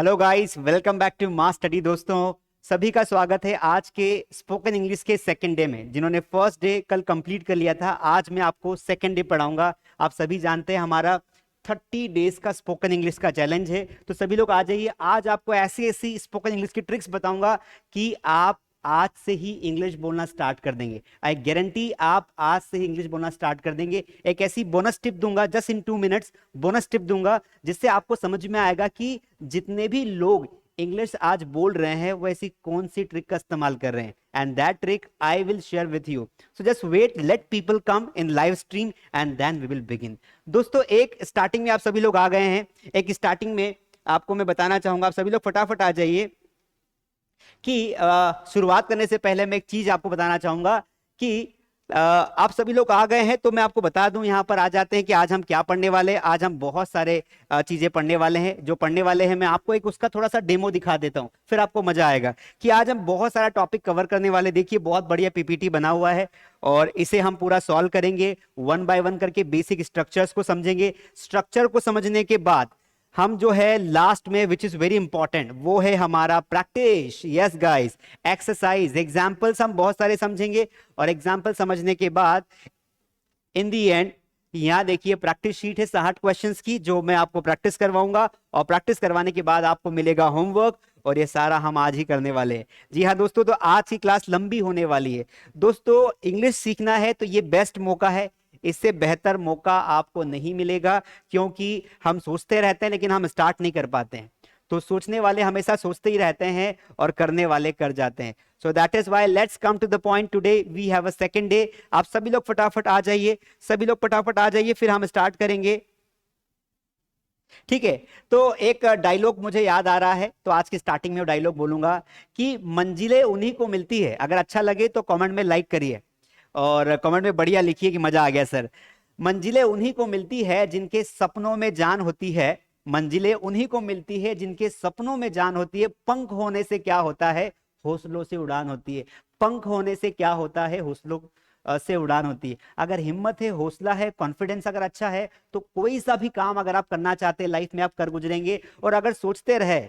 Hello guys, welcome back to mass study. दोस्तों, सभी का स्वागत है आज के स्पोकन इंग्लिश के सेकंड डे में। जिन्होंने फर्स्ट डे कल कंप्लीट कर लिया था, आज मैं आपको सेकंड डे पढ़ाऊंगा। आप सभी जानते हैं हमारा 30 डेज का स्पोकन इंग्लिश का चैलेंज है, तो सभी लोग आ जाइए। आज आपको ऐसी ऐसी स्पोकन इंग्लिश की ट्रिक्स बताऊंगा कि आप आज से ही इंग्लिश बोलना स्टार्ट कर देंगे। आई गारंटी आप आज से ही इंग्लिश बोलना स्टार्ट कर देंगे। एक ऐसी बोनस टिप दूंगा, just in 2 minutes bonus tip दूंगा, जिससे आपको समझ में आएगा कि जितने भी लोग इंग्लिश आज बोल रहे हैं वो ऐसी कौन सी ट्रिक का इस्तेमाल कर रहे हैं। And that trick I will share with you. So just wait, let people come in live stream and then we will begin. दोस्तों, एक स्टार्टिंग में आप सभी लोग आ गए हैं। एक स्टार्टिंग में आपको मैं बताना चाहूंगा, आप सभी लोग फटाफट आ जाइए कि शुरुआत करने से पहले मैं एक चीज आपको बताना चाहूंगा कि आप सभी लोग आ गए हैं तो मैं आपको बता दूं, यहां पर आ जाते हैं कि आज हम क्या पढ़ने वाले हैं। आज हम बहुत सारे चीजें पढ़ने वाले हैं। जो पढ़ने वाले हैं मैं आपको एक उसका थोड़ा सा डेमो दिखा देता हूं, फिर आपको मजा आएगा कि आज हम बहुत सारा टॉपिक कवर करने वाले। देखिए, बहुत बढ़िया पीपीटी बना हुआ है और इसे हम पूरा सॉल्व करेंगे, वन बाय वन करके बेसिक स्ट्रक्चर्स को समझेंगे। स्ट्रक्चर को समझने के बाद हम जो है लास्ट में, विच इज वेरी इंपॉर्टेंट, वो है हमारा practice. Yes guys, exercise, examples हम बहुत सारे समझेंगे और एग्जाम्पल समझने के बाद इन दी एंड यहां देखिए प्रैक्टिस शीट है 60 क्वेश्चंस की, जो मैं आपको प्रैक्टिस करवाऊंगा और प्रैक्टिस करवाने के बाद आपको मिलेगा होमवर्क, और ये सारा हम आज ही करने वाले हैं। जी हाँ दोस्तों, तो आज की क्लास लंबी होने वाली है। दोस्तों, इंग्लिश सीखना है तो ये बेस्ट मौका है, इससे बेहतर मौका आपको नहीं मिलेगा, क्योंकि हम सोचते रहते हैं लेकिन हम स्टार्ट नहीं कर पाते हैं। तो सोचने वाले हमेशा सोचते ही रहते हैं और करने वाले कर जाते हैं। So that is why let's come to the point. Today we have a second day. आप सभी लोग फटाफट आ जाइए, सभी लोग फटाफट आ जाइए, फिर हम स्टार्ट करेंगे। ठीक है, तो एक डायलॉग मुझे याद आ रहा है, तो आज की स्टार्टिंग में डायलॉग बोलूंगा कि मंजिलें उन्हीं को मिलती है। अगर अच्छा लगे तो कमेंट में लाइक करिए और कमेंट में बढ़िया लिखिए कि मजा आ गया सर। मंजिलें उन्हीं को मिलती है जिनके सपनों में जान होती है। मंजिलें उन्हीं को मिलती है जिनके सपनों में जान होती है। पंख होने से क्या होता है, हौसलों से उड़ान होती है। पंख होने से क्या होता है, हौसलों से उड़ान होती है। अगर हिम्मत है, हौसला है, कॉन्फिडेंस अगर अच्छा है, तो कोई सा भी काम अगर आप करना चाहते हैं लाइफ में आप कर गुजरेंगे। और अगर सोचते रहे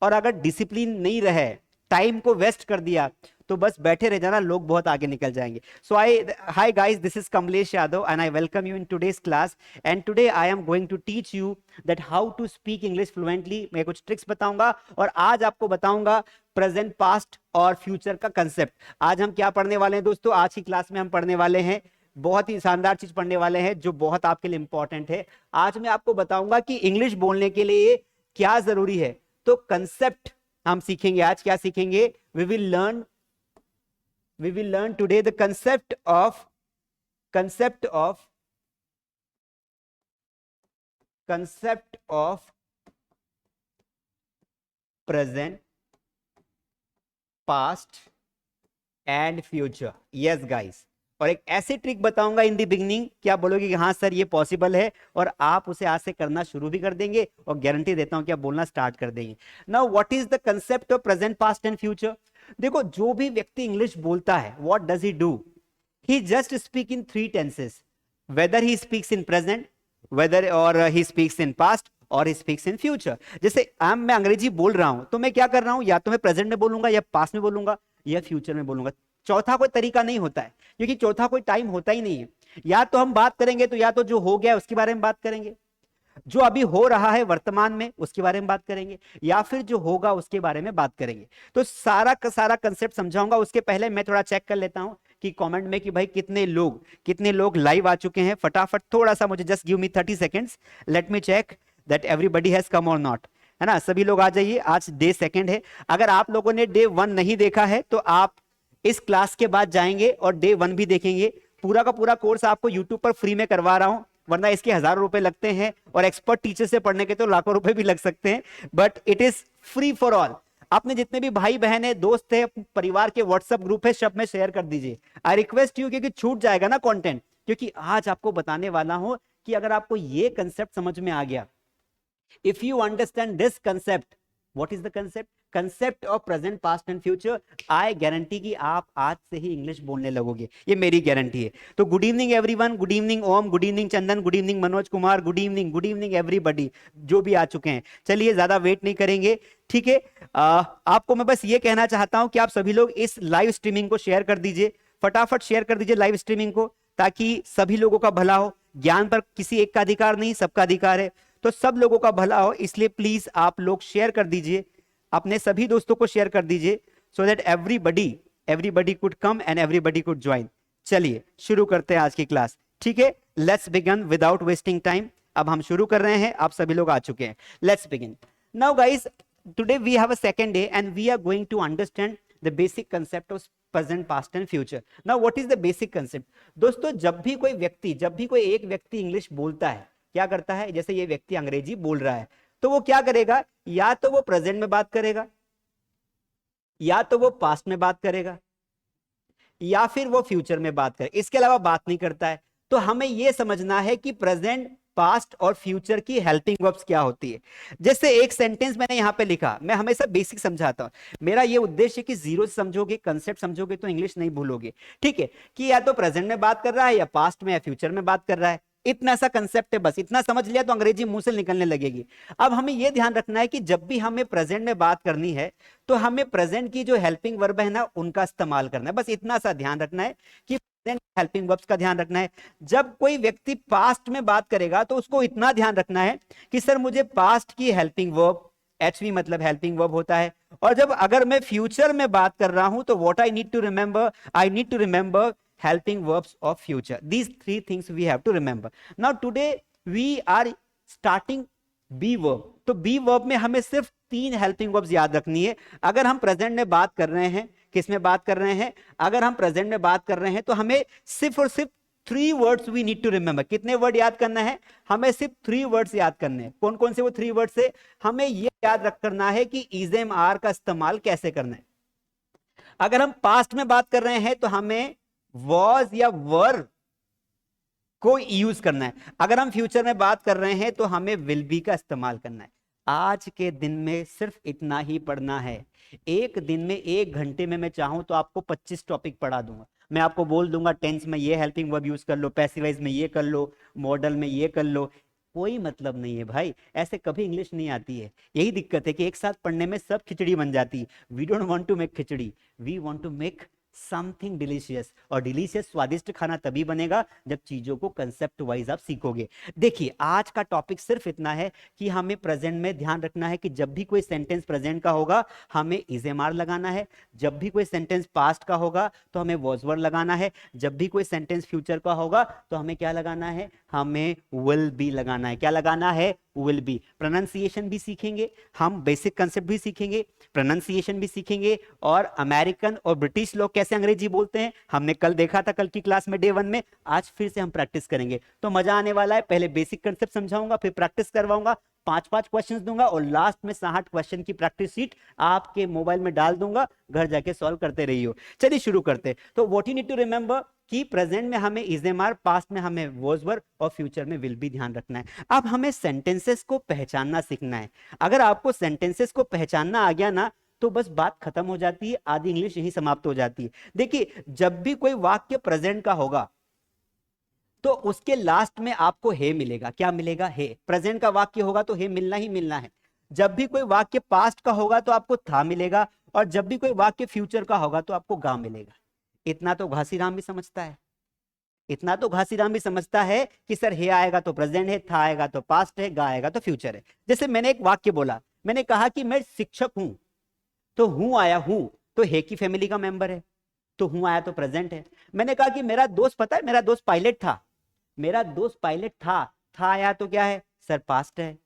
और अगर डिसिप्लिन नहीं रहे, टाइम को वेस्ट कर दिया, तो बस बैठे रह जाना, लोग बहुत आगे निकल जाएंगे। So I hi guys, this is Kamlesh Yadav and I welcome you in today's class. And today I am going to teach you that how to speak English fluently. मैं कुछ ट्रिक्स बताऊंगा और आज आपको बताऊंगा प्रेजेंट, पास्ट और फ्यूचर का concept. आज हम क्या पढ़ने वाले हैं दोस्तों, आज की क्लास में हम पढ़ने वाले हैं बहुत ही शानदार चीज पढ़ने वाले हैं जो बहुत आपके लिए इंपॉर्टेंट है। आज मैं आपको बताऊंगा कि इंग्लिश बोलने के लिए क्या जरूरी है। तो कंसेप्ट हम सीखेंगे। आज क्या सीखेंगे, we will learn today the concept of present, past and future. Yes guys, और एक ऐसी ट्रिक बताऊंगा इन दी बिगनिंग, क्या बोलोगे कि हाँ सर ये पॉसिबल है, और आप उसे आज से करना शुरू भी कर देंगे और गारंटी देता हूं कि आप बोलना स्टार्ट कर देंगे। Now what is the concept of present, past and future. देखो, जो भी व्यक्ति इंग्लिश बोलता है, what does he do, he just speak in 3 tenses, whether he speaks in present, whether or he speaks in past और he speaks in future। जैसे मैं अंग्रेजी बोल रहा हूं तो मैं क्या कर रहा हूं, या तो मैं प्रेजेंट में बोलूंगा, या पास्ट में बोलूंगा, या फ्यूचर में बोलूंगा। चौथा कोई तरीका नहीं होता है, क्योंकि चौथा कोई टाइम होता ही नहीं है। या तो हम बात करेंगे तो या तो जो हो गया उसके बारे में बात करेंगे, जो अभी हो रहा है वर्तमान में उसके बारे में बात करेंगे, या फिर जो होगा उसके बारे में बात करेंगे। तो सारा का सारा कंसेप्ट समझाऊंगा। उसके पहले मैं थोड़ा चेक कर लेता हूं कि कमेंट में कि भाई कितने लोग लाइव आ चुके हैं। फटाफट थोड़ा सा मुझे just give me 30 seconds, let me check that everybody has come और नॉट, है ना। सभी लोग आ जाइए, आज डे सेकंड है। अगर आप लोगों ने डे 1 नहीं देखा है तो आप इस क्लास के बाद जाएंगे और डे 1 भी देखेंगे। पूरा का पूरा कोर्स आपको यूट्यूब पर फ्री में करवा रहा हूं, वरना इसके हजारों रुपए लगते हैं और एक्सपर्ट टीचर से पढ़ने के तो लाखों रुपए भी लग सकते हैं, but it is free for all. अपने जितने भी भाई बहन है, दोस्त है, परिवार के व्हाट्सएप ग्रुप है, सब में शेयर कर दीजिए। आई रिक्वेस्ट यू, क्योंकि छूट जाएगा ना कंटेंट। क्योंकि आज आपको बताने वाला हूं कि अगर आपको ये कंसेप्ट समझ में आ गया, if you understand this concept, what is the concept, concept of present, past and future, I guarantee कि आप आज से ही इंग्लिश बोलने लगोगे, ये मेरी गारंटी है। तो good evening everyone, good evening Om, good evening Chandan, good evening Manoj Kumar, good evening everybody जो भी आ चुके हैं। चलिए ज्यादा वेट नहीं करेंगे, ठीक है। आपको मैं बस ये कहना चाहता हूं कि आप सभी लोग इस लाइव स्ट्रीमिंग को शेयर कर दीजिए, फटाफट शेयर कर दीजिए लाइव स्ट्रीमिंग को, ताकि सभी लोगों का भला हो। ज्ञान पर किसी एक का अधिकार नहीं, सबका अधिकार है, तो सब लोगों का भला हो, इसलिए प्लीज आप लोग शेयर कर दीजिए, अपने सभी दोस्तों को शेयर कर दीजिए, so that everybody could come and everybody could join. चलिए शुरू करते हैं आज की क्लास, ठीक है। Let's begin without wasting time. अब हम शुरू कर रहे हैं, आप सभी लोग आ चुके हैं। Let's begin now guys, today we have a second day and we are going to understand the basic concept of present, past and future. Now what is the basic concept? दोस्तों, जब भी कोई एक व्यक्ति इंग्लिश बोलता है, क्या करता है? जैसे ये व्यक्ति अंग्रेजी बोल रहा है, तो वो क्या करेगा? या तो वो प्रेजेंट में बात करेगा, या तो वो पास्ट में बात करेगा, या फिर वो फ्यूचर में बात करेगा, इसके अलावा बात नहीं करता है। तो हमें यह समझना है कि प्रेजेंट, पास्ट और फ्यूचर की हेल्पिंग वर्ब्स क्या होती है। जैसे एक सेंटेंस मैंने यहां पे लिखा, मैं हमेशा बेसिक समझाता हूं, मेरा ये उद्देश्य कि जीरो से समझोगे, कंसेप्ट समझोगे तो इंग्लिश नहीं भूलोगे, ठीक है। कि या तो प्रेजेंट में बात कर रहा है, या पास्ट में, या फ्यूचर में बात कर रहा है, इतना सा कंसेप्ट है, बस इतना समझ लिया तो अंग्रेजी मुंह से निकलने लगेगी। अब हमें यह ध्यान रखना है कि जब भी हमें प्रेजेंट में बात करनी है, तो हमें प्रेजेंट की जो हेल्पिंग वर्ब है ना, उनका इस्तेमाल करना है, बस इतना सा ध्यान रखना है कि हेल्पिंग वर्ब्स का ध्यान रखना है। जब कोई व्यक्ति पास्ट में बात करेगा, तो उसको इतना ध्यान रखना है कि सर मुझे पास्ट की हेल्पिंग वर्ब, एचवी मतलब हेल्पिंग वर्ब होता है। और जब अगर मैं फ्यूचर में बात कर रहा हूं, तो what I need to remember helping verbs of future. These three things we have to remember. Now today we are starting be verb. तो be verb में हमें सिर्फ 3 helping verbs याद रखनी है। अगर हम प्रेजेंट में बात कर रहे हैं, किस में बात कर रहे हैं? अगर हम प्रेजेंट में बात कर रहे हैं, तो हमें सिर्फ और सिर्फ 3 words we need to remember. कितने वर्ड याद करना है? हमें सिर्फ 3 वर्ड्स याद करने हैं। कौन कौन से वो 3 वर्ड्स है? हमें ये याद रख करना है कि इज एम आर का इस्तेमाल कैसे करना है। अगर हम पास्ट में बात कर रहे हैं, तो हमें वॉज या वर को यूज करना है। अगर हम फ्यूचर में बात कर रहे हैं, तो हमें विल बी का इस्तेमाल करना है। आज के दिन में सिर्फ इतना ही पढ़ना है। एक दिन में 1 घंटे में मैं चाहूं तो आपको 25 टॉपिक पढ़ा दूंगा। मैं आपको बोल दूंगा टेंस में ये हेल्पिंग वर्ब यूज कर लो, पैसिवाइज में ये कर लो, मॉडल में ये कर लो। कोई मतलब नहीं है भाई, ऐसे कभी इंग्लिश नहीं आती है। यही दिक्कत है कि एक साथ पढ़ने में सब खिचड़ी बन जाती है। We don't want to make khichdi, we want to make something delicious. और डिलीशियस, स्वादिष्ट खाना तभी बनेगा जब चीजों को कंसेप्ट वाइज आप सीखोगे। देखिए, आज का टॉपिक सिर्फ इतना है कि हमें प्रेजेंट में ध्यान रखना है कि जब भी कोई सेंटेंस प्रेजेंट का होगा, हमें इज एम आर लगाना है। जब भी कोई सेंटेंस पास्ट का होगा, तो हमें वॉज वर लगाना है। जब भी कोई सेंटेंस फ्यूचर का होगा, तो हमें क्या लगाना है? हमें विल बी लगाना है। क्या लगाना है? Will be. प्रोनाउंसिएशन भी सीखेंगे हम, बेसिक कंसेप्ट भी सीखेंगे, प्रोनाउंसिएशन भी सीखेंगे, और अमेरिकन और ब्रिटिश लोग कैसे अंग्रेजी बोलते हैं हमने कल देखा था, कल की क्लास में डे 1 में। आज फिर से हम प्रैक्टिस करेंगे, तो मजा आने वाला है। पहले बेसिक कंसेप्ट समझाऊंगा, फिर प्रैक्टिस करवाऊंगा, 5-5 क्वेश्चन दूंगा, और लास्ट में 60 क्वेश्चन की प्रैक्टिस शीट आपके मोबाइल में डाल दूंगा, घर जाके सॉल्व करते रहिए। चलिए शुरू करते। तो what you need to remember कि प्रेजेंट में हमें इज एम आर, पास्ट में हमें वॉज वर, और फ्यूचर में विल भी ध्यान रखना है। अब हमें सेंटेंसेस को पहचानना सीखना है। अगर आपको सेंटेंसेस को पहचानना आ गया ना, तो बस बात खत्म हो जाती है, आधी इंग्लिश यही समाप्त हो जाती है। देखिए, जब भी कोई वाक्य प्रेजेंट का होगा, तो उसके लास्ट में आपको हे मिलेगा। क्या मिलेगा? हे। प्रेजेंट का वाक्य होगा तो हे मिलना ही मिलना है। जब भी कोई वाक्य पास्ट का होगा, तो आपको था मिलेगा, और जब भी कोई वाक्य फ्यूचर का होगा, तो आपको गा मिलेगा। इतना तो घासीराम भी समझता है, इतना तो घासीराम भी समझता है कि सर हे आएगा तो प्रेजेंट है, था आएगा तो पास्ट है, गा आएगा तो फ्यूचर है। जैसे मैंने एक वाक्य बोला, मैंने कहा कि मैं शिक्षक हूं, तो हूं आया, हूं तो हे की फैमिली का मेंबर है, तो हूं आया तो प्रेजेंट है। मैंने कहा कि मेरा दोस्त, पता है मेरा दोस्त पायलट था, मेरा दोस्त पायलट था आया तो क्या है? सर पास्ट है।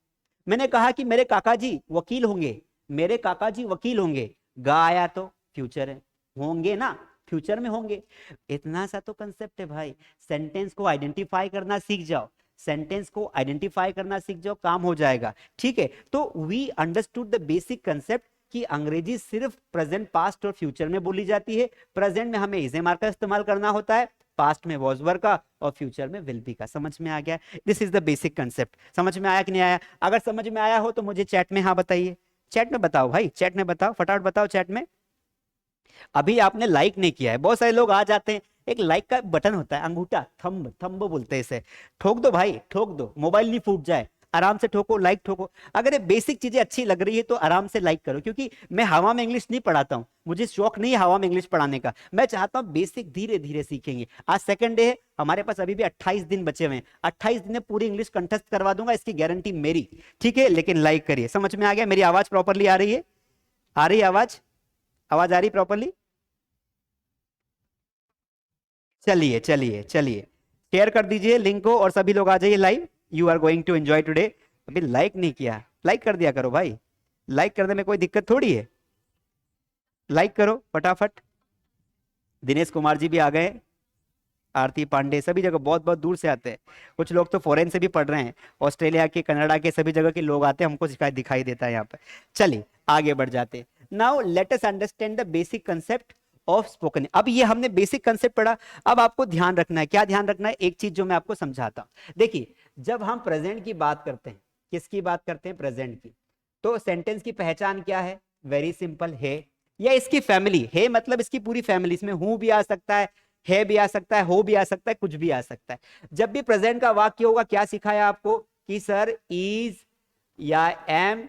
मैंने कहा कि मेरे काका जी वकील होंगे, मेरे काका जी वकील होंगे, गा आया तो फ्यूचर है। होंगे ना, फ्यूचर में होंगे। इतना सा तो कंसेप्ट है भाई। सेंटेंस को आइडेंटिफाई करना सीख जाओ, सेंटेंस को आइडेंटिफाई करना सीख जाओ, काम हो जाएगा, ठीक है। तो we understood the basic concept कि अंग्रेजी सिर्फ प्रेजेंट, पास्ट और फ्यूचर में बोली जाती है। प्रेजेंट में हमें इज एम आर का इस्तेमाल करना होता है, पास्ट में वॉज वर का, और फ्यूचर में विल बी का। समझ में आ गया? This is the basic concept. समझ में आया कि नहीं आया? अगर समझ में आया हो तो मुझे चैट में हाँ बताइए, चैट में बताओ भाई, चैट में बताओ, फटाफट बताओ चैट में। अभी आपने लाइक नहीं किया है, बहुत सारे लोग आ जाते हैं, एक लाइक का बटन होता है, अंगूठा, थंब, थंब बोलते हैं इसे, ठोक दो भाई, ठोक दो, मोबाइल नहीं फूट जाए, आराम से ठोको, लाइक ठोको। अगर ये बेसिक चीजें अच्छी लग रही है तो आराम से लाइक करो, क्योंकि मैं हवा में इंग्लिश नहीं पढ़ाता हूँ, मुझे शौक नहीं है हवा में इंग्लिश पढ़ाने का, मैं चाहता हूँ बेसिक धीरे धीरे सीखेंगे। आज सेकंड डे है, हमारे पास अभी भी 28 दिन बचे हुए हैं, 28 दिन में पूरी इंग्लिश कंठस्थ करवा दूंगा, इसकी गारंटी मेरी, ठीक है। लेकिन लाइक करिए। समझ में आ गया? मेरी आवाज प्रॉपरली आ रही है? आ रही है आवाज? आवाज आ रही प्रॉपरली? चलिए चलिए चलिए, शेयर कर दीजिए लिंक को और सभी लोग आ जाइए live. You are going to enjoy today. अभी लाइक नहीं किया, लाइक कर दिया करो भाई, लाइक करने में कोई दिक्कत थोड़ी है, लाइक करो फटाफट। दिनेश कुमार जी भी आ गए, आरती पांडे, सभी जगह बहुत बहुत दूर से आते हैं, कुछ लोग तो फॉरेन से भी पढ़ रहे हैं, ऑस्ट्रेलिया के, कनाडा के, सभी जगह के लोग आते हैं, हमको दिखाई दिखाई देता है यहाँ पर। चलिए आगे बढ़ जाते हैं। Now let us understand the basic concept of spoken. अब ये हमने बेसिक कंसेप्ट पढ़ा, अब आपको ध्यान रखना है, क्या ध्यान रखना है? एक चीज जो मैं आपको समझाता हूं। देखिए, जब हम प्रेजेंट की बात करते हैं, किसकी बात करते हैं? प्रेजेंट की। तो सेंटेंस की पहचान क्या है? वेरी सिंपल, है या इसकी फैमिली, है मतलब इसकी पूरी फैमिली, इसमें हूं भी आ सकता है भी आ सकता है, हो भी आ सकता है, कुछ भी आ सकता है। जब भी प्रेजेंट का वाक्य होगा, क्या सिखाया आपको कि सर इज या एम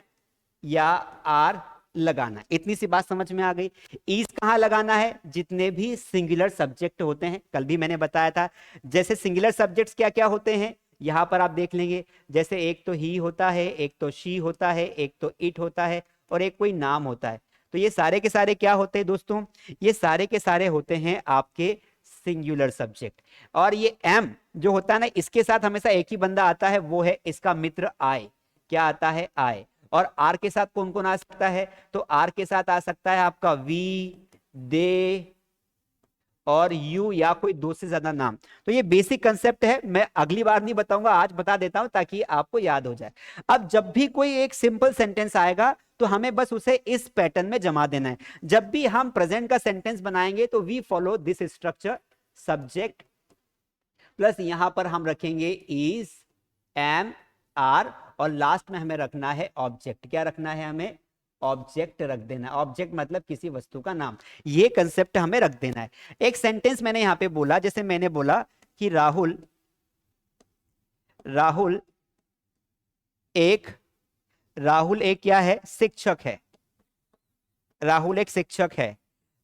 या आर लगाना, इतनी सी बात समझ में आ गई। इज कहां लगाना है? जितने भी सिंगुलर सब्जेक्ट होते हैं, कल भी मैंने बताया था, जैसे सिंगुलर सब्जेक्ट्स क्या क्या होते हैं, यहां पर आप देख लेंगे, जैसे एक तो ही होता है, एक तो शी होता है, एक तो इट होता है, और एक कोई नाम होता है। तो ये सारे के सारे क्या होते हैं दोस्तों? ये सारे के सारे होते हैं आपके सिंगुलर सब्जेक्ट। और ये एम जो होता है ना, इसके साथ हमेशा एक ही बंदा आता है, वो है इसका मित्र आई। क्या आता है? आई। और आर के साथ कौन कौन आ सकता है? तो आर के साथ आ सकता है आपका वी, दे और यू, या कोई दो से ज्यादा नाम। तो ये बेसिक कंसेप्ट है, मैं अगली बार नहीं बताऊंगा, आज बता देता हूं ताकि आपको याद हो जाए। अब जब भी कोई एक सिंपल सेंटेंस आएगा तो हमें बस उसे इस पैटर्न में जमा देना है। जब भी हम प्रेजेंट का सेंटेंस बनाएंगे तो we follow this structure, subject plus यहां पर हम रखेंगे इज, एम, आर, और लास्ट में हमें रखना है ऑब्जेक्ट। क्या रखना है? हमें ऑब्जेक्ट रख देना है। ऑब्जेक्ट मतलब किसी वस्तु का नाम, ये कंसेप्ट हमें रख देना है। एक सेंटेंस मैंने यहां पे बोला, जैसे मैंने बोला कि राहुल राहुल एक राहुल एक क्या है? शिक्षक है। राहुल एक शिक्षक है।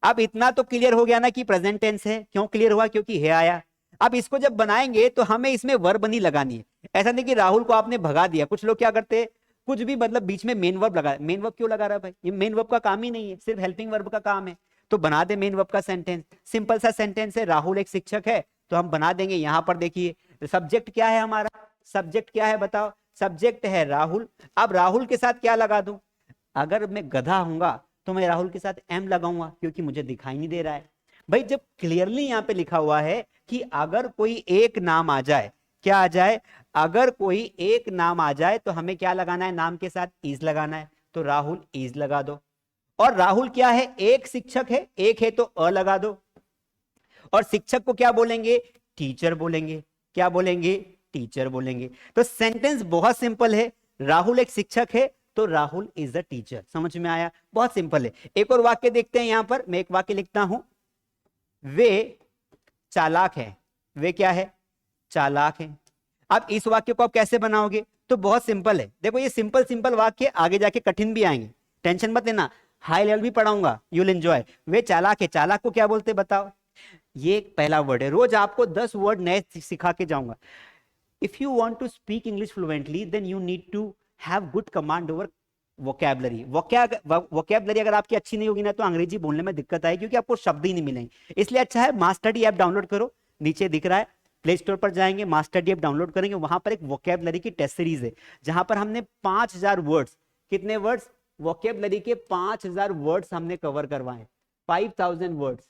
अब इतना तो क्लियर हो गया ना कि प्रेजेंट टेंस है। क्यों क्लियर हुआ? क्योंकि है आया। अब इसको जब बनाएंगे तो हमें इसमें वर्ब नहीं लगानी है। ऐसा नहीं कि राहुल को आपने भगा दिया। कुछ लोग क्या करते हैं, कुछ भी मतलब बीच में मेन वर्ब लगा। मेन वर्ब क्यों लगा रहा है भाई? ये मेन वर्ब का काम ही नहीं है, सिर्फ हेल्पिंग वर्ब का काम है। तो बना दे मेन वर्ब का सेंटेंस। सिंपल सा सेंटेंस है, राहुल एक शिक्षक है, तो हम बना देंगे। यहां पर देखिए सब्जेक्ट क्या है हमारा, सब्जेक्ट क्या है बताओ? सब्जेक्ट है राहुल। अब राहुल के साथ क्या लगा दूं? अगर मैं गधा हूंगा तो मैं राहुल के साथ एम लगाऊंगा, क्योंकि मुझे दिखाई नहीं दे रहा है भाई। जब क्लियरली यहां पे लिखा हुआ है कि अगर कोई एक नाम आ जाए, क्या आ जाए? अगर कोई एक नाम आ जाए तो हमें क्या लगाना है? नाम के साथ इज लगाना है। तो राहुल इज लगा दो। और राहुल क्या है? एक शिक्षक है, एक है तो अ लगा दो। और शिक्षक को क्या बोलेंगे? टीचर बोलेंगे। क्या बोलेंगे? टीचर बोलेंगे। तो सेंटेंस बहुत सिंपल है, राहुल एक शिक्षक है तो राहुल इज अ टीचर। समझ में आया? बहुत सिंपल है। एक और वाक्य देखते हैं, यहां पर मैं एक वाक्य लिखता हूं, वे चालाक है। वे क्या है? चालाक है। अब इस वाक्य को आप कैसे बनाओगे? तो बहुत सिंपल है। देखो ये सिंपल सिंपल वाक्य आगे जाके कठिन भी आएंगे, टेंशन मत लेना, हाई लेवल भी पढ़ाऊंगा, यू विल एंजॉय। वे चालाक है, चालाक को क्या बोलते बताओ? ये एक पहला वर्ड है, रोज आपको 10 वर्ड नए सिखा के जाऊंगा। If you want to speak English fluently then you need to have good command over vocabulary. Vocabulary अगर आपकी अच्छी नहीं होगी ना तो अंग्रेजी बोलने में दिक्कत आएगी, क्योंकि आपको शब्द ही नहीं मिलेंगे। इसलिए अच्छा है मास्टर स्टडी ऐप डाउनलोड करो, नीचे दिख रहा है, प्ले स्टोर पर जाएंगे, मास्टर स्टडी ऐप डाउनलोड करेंगे, वहां पर एक वोकैबलरी की टेस्ट सीरीज है, जहां पर हमने 5000 वर्ड्स, कितने वर्ड्स? वोकैबलरी के 5000 वर्ड्स हमने कवर करवाए। 5000 वर्ड्स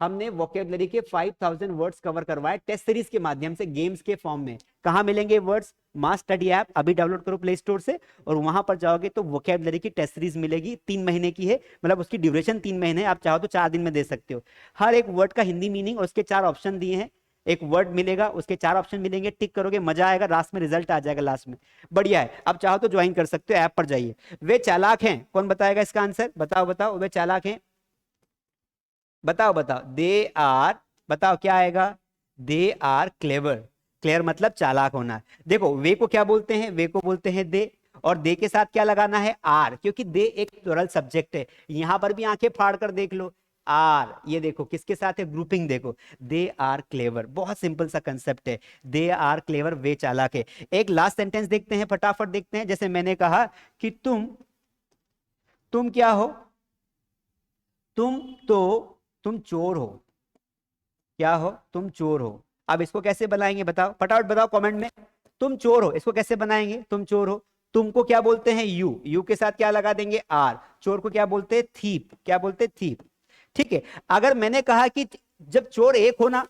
हमने वोकैबलरी के 5000 वर्ड्स कवर करवाए टेस्ट सीरीज के माध्यम से, गेम्स के फॉर्म में। कहां मिलेंगे वर्ड्स? मास स्टडी ऐप अभी डाउनलोड करो प्ले स्टोर से, और वहां पर जाओगे तो वोकैबलरी की टेस्ट सीरीज मिलेगी। 3 महीने की है, मतलब उसकी ड्यूरेशन 3 महीने, आप चाहो तो 4 दिन में दे सकते हो। हर एक वर्ड का हिंदी मीनिंग और उसके 4 ऑप्शन दिए हैं, एक वर्ड मिलेगा, उसके 4 ऑप्शन मिलेंगे, टिक करोगे, मजा आएगा, लास्ट में रिजल्ट आ जाएगा लास्ट में। बढ़िया है। अब चाहो तो ज्वाइन कर सकते हो, ऐप पर जाइए। वे चालाक हैं, कौन बताएगा इसका आंसर? बताओ बताओ, वे चालाक हैं, बताओ बताओ। दे आर, बताओ क्या आएगा? They are clever. क्लेवर मतलब चालाक होना। देखो वे को क्या बोलते हैं? वे को बोलते हैं दे, और दे के साथ क्या लगाना है? आर, क्योंकि दे एक प्लूरल सब्जेक्ट है। यहां पर भी आंखें फाड़ कर देख लो, आर, ये देखो किसके साथ है? ग्रुपिंग देखो, दे आर क्लेवर। बहुत सिंपल सा कंसेप्ट है, दे आर क्लेवर, वे चालाक है। एक लास्ट सेंटेंस देखते हैं, फटाफट देखते हैं। जैसे मैंने कहा कि तुम क्या हो? तुम तो, तुम चोर हो। क्या हो? तुम चोर हो। अब इसको कैसे बनाएंगे बताओ, फटाफट बताओ कमेंट में। तुम चोर हो, इसको कैसे बनाएंगे? तुम चोर हो, तुमको क्या बोलते हैं? यू, यू के साथ क्या लगा देंगे? आर। चोर को क्या बोलते हैं? थीप। क्या बोलते हैं? थीप। ठीक है। अगर मैंने कहा कि जब चोर एक होना,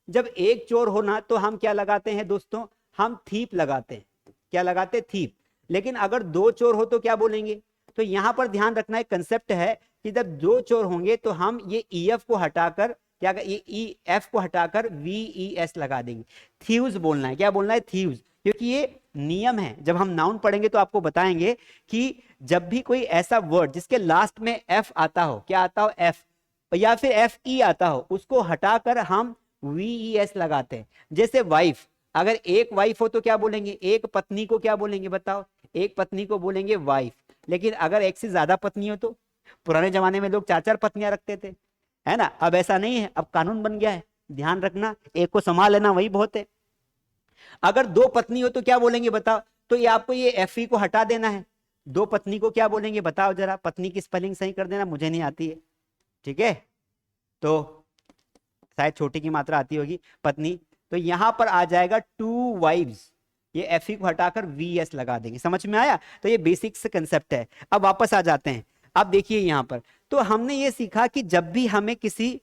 जब एक चोर होना, तो हम क्या लगाते हैं दोस्तों? हम थीप लगाते हैं। क्या लगाते हैं? थीप। लेकिन अगर दो चोर हो तो क्या बोलेंगे? तो यहां पर ध्यान रखना एक कंसेप्ट है कि जब दो चोर होंगे तो हम ये ई एफ को हटाकर, क्या, ये ई एफ को हटाकर वी ई एस लगा देंगे। थीव्स बोलना है। क्या बोलना है? थीव्स। क्योंकि ये नियम है, जब हम नाउन पढ़ेंगे तो आपको बताएंगे कि जब भी कोई ऐसा वर्ड जिसके लास्ट में एफ आता हो, क्या आता हो? एफ, या फिर एफ ई आता हो, उसको हटाकर हम वी ई एस लगाते हैं। जैसे वाइफ, अगर एक वाइफ हो तो क्या बोलेंगे? एक पत्नी को क्या बोलेंगे बताओ? एक पत्नी को बोलेंगे वाइफ। लेकिन अगर एक से ज्यादा पत्नी हो तो? पुराने जमाने में लोग 4-4 पत्नियां रखते थे, है ना। अब ऐसा नहीं है, अब कानून बन गया है, ध्यान रखना, एक को संभाल लेना वही बहुत है। अगर दो पत्नी हो तो क्या बोलेंगे बताओ? तो ये आपको ये एफ ई को हटा देना है। दो पत्नी को क्या बोलेंगे बताओ जरा? पत्नी की स्पेलिंग सही कर देना, मुझे नहीं आती है, ठीक है। तो शायद छोटी की मात्रा आती होगी, पत्नी। तो यहां पर आ जाएगा टू वाइव्स, ये एफ ई को हटाकर वी एस लगा देंगे। समझ में आया? तो ये बेसिक से कंसेप्ट है। अब वापस आ जाते हैं। अब देखिए यहां पर, तो हमने ये सीखा कि जब भी हमें किसी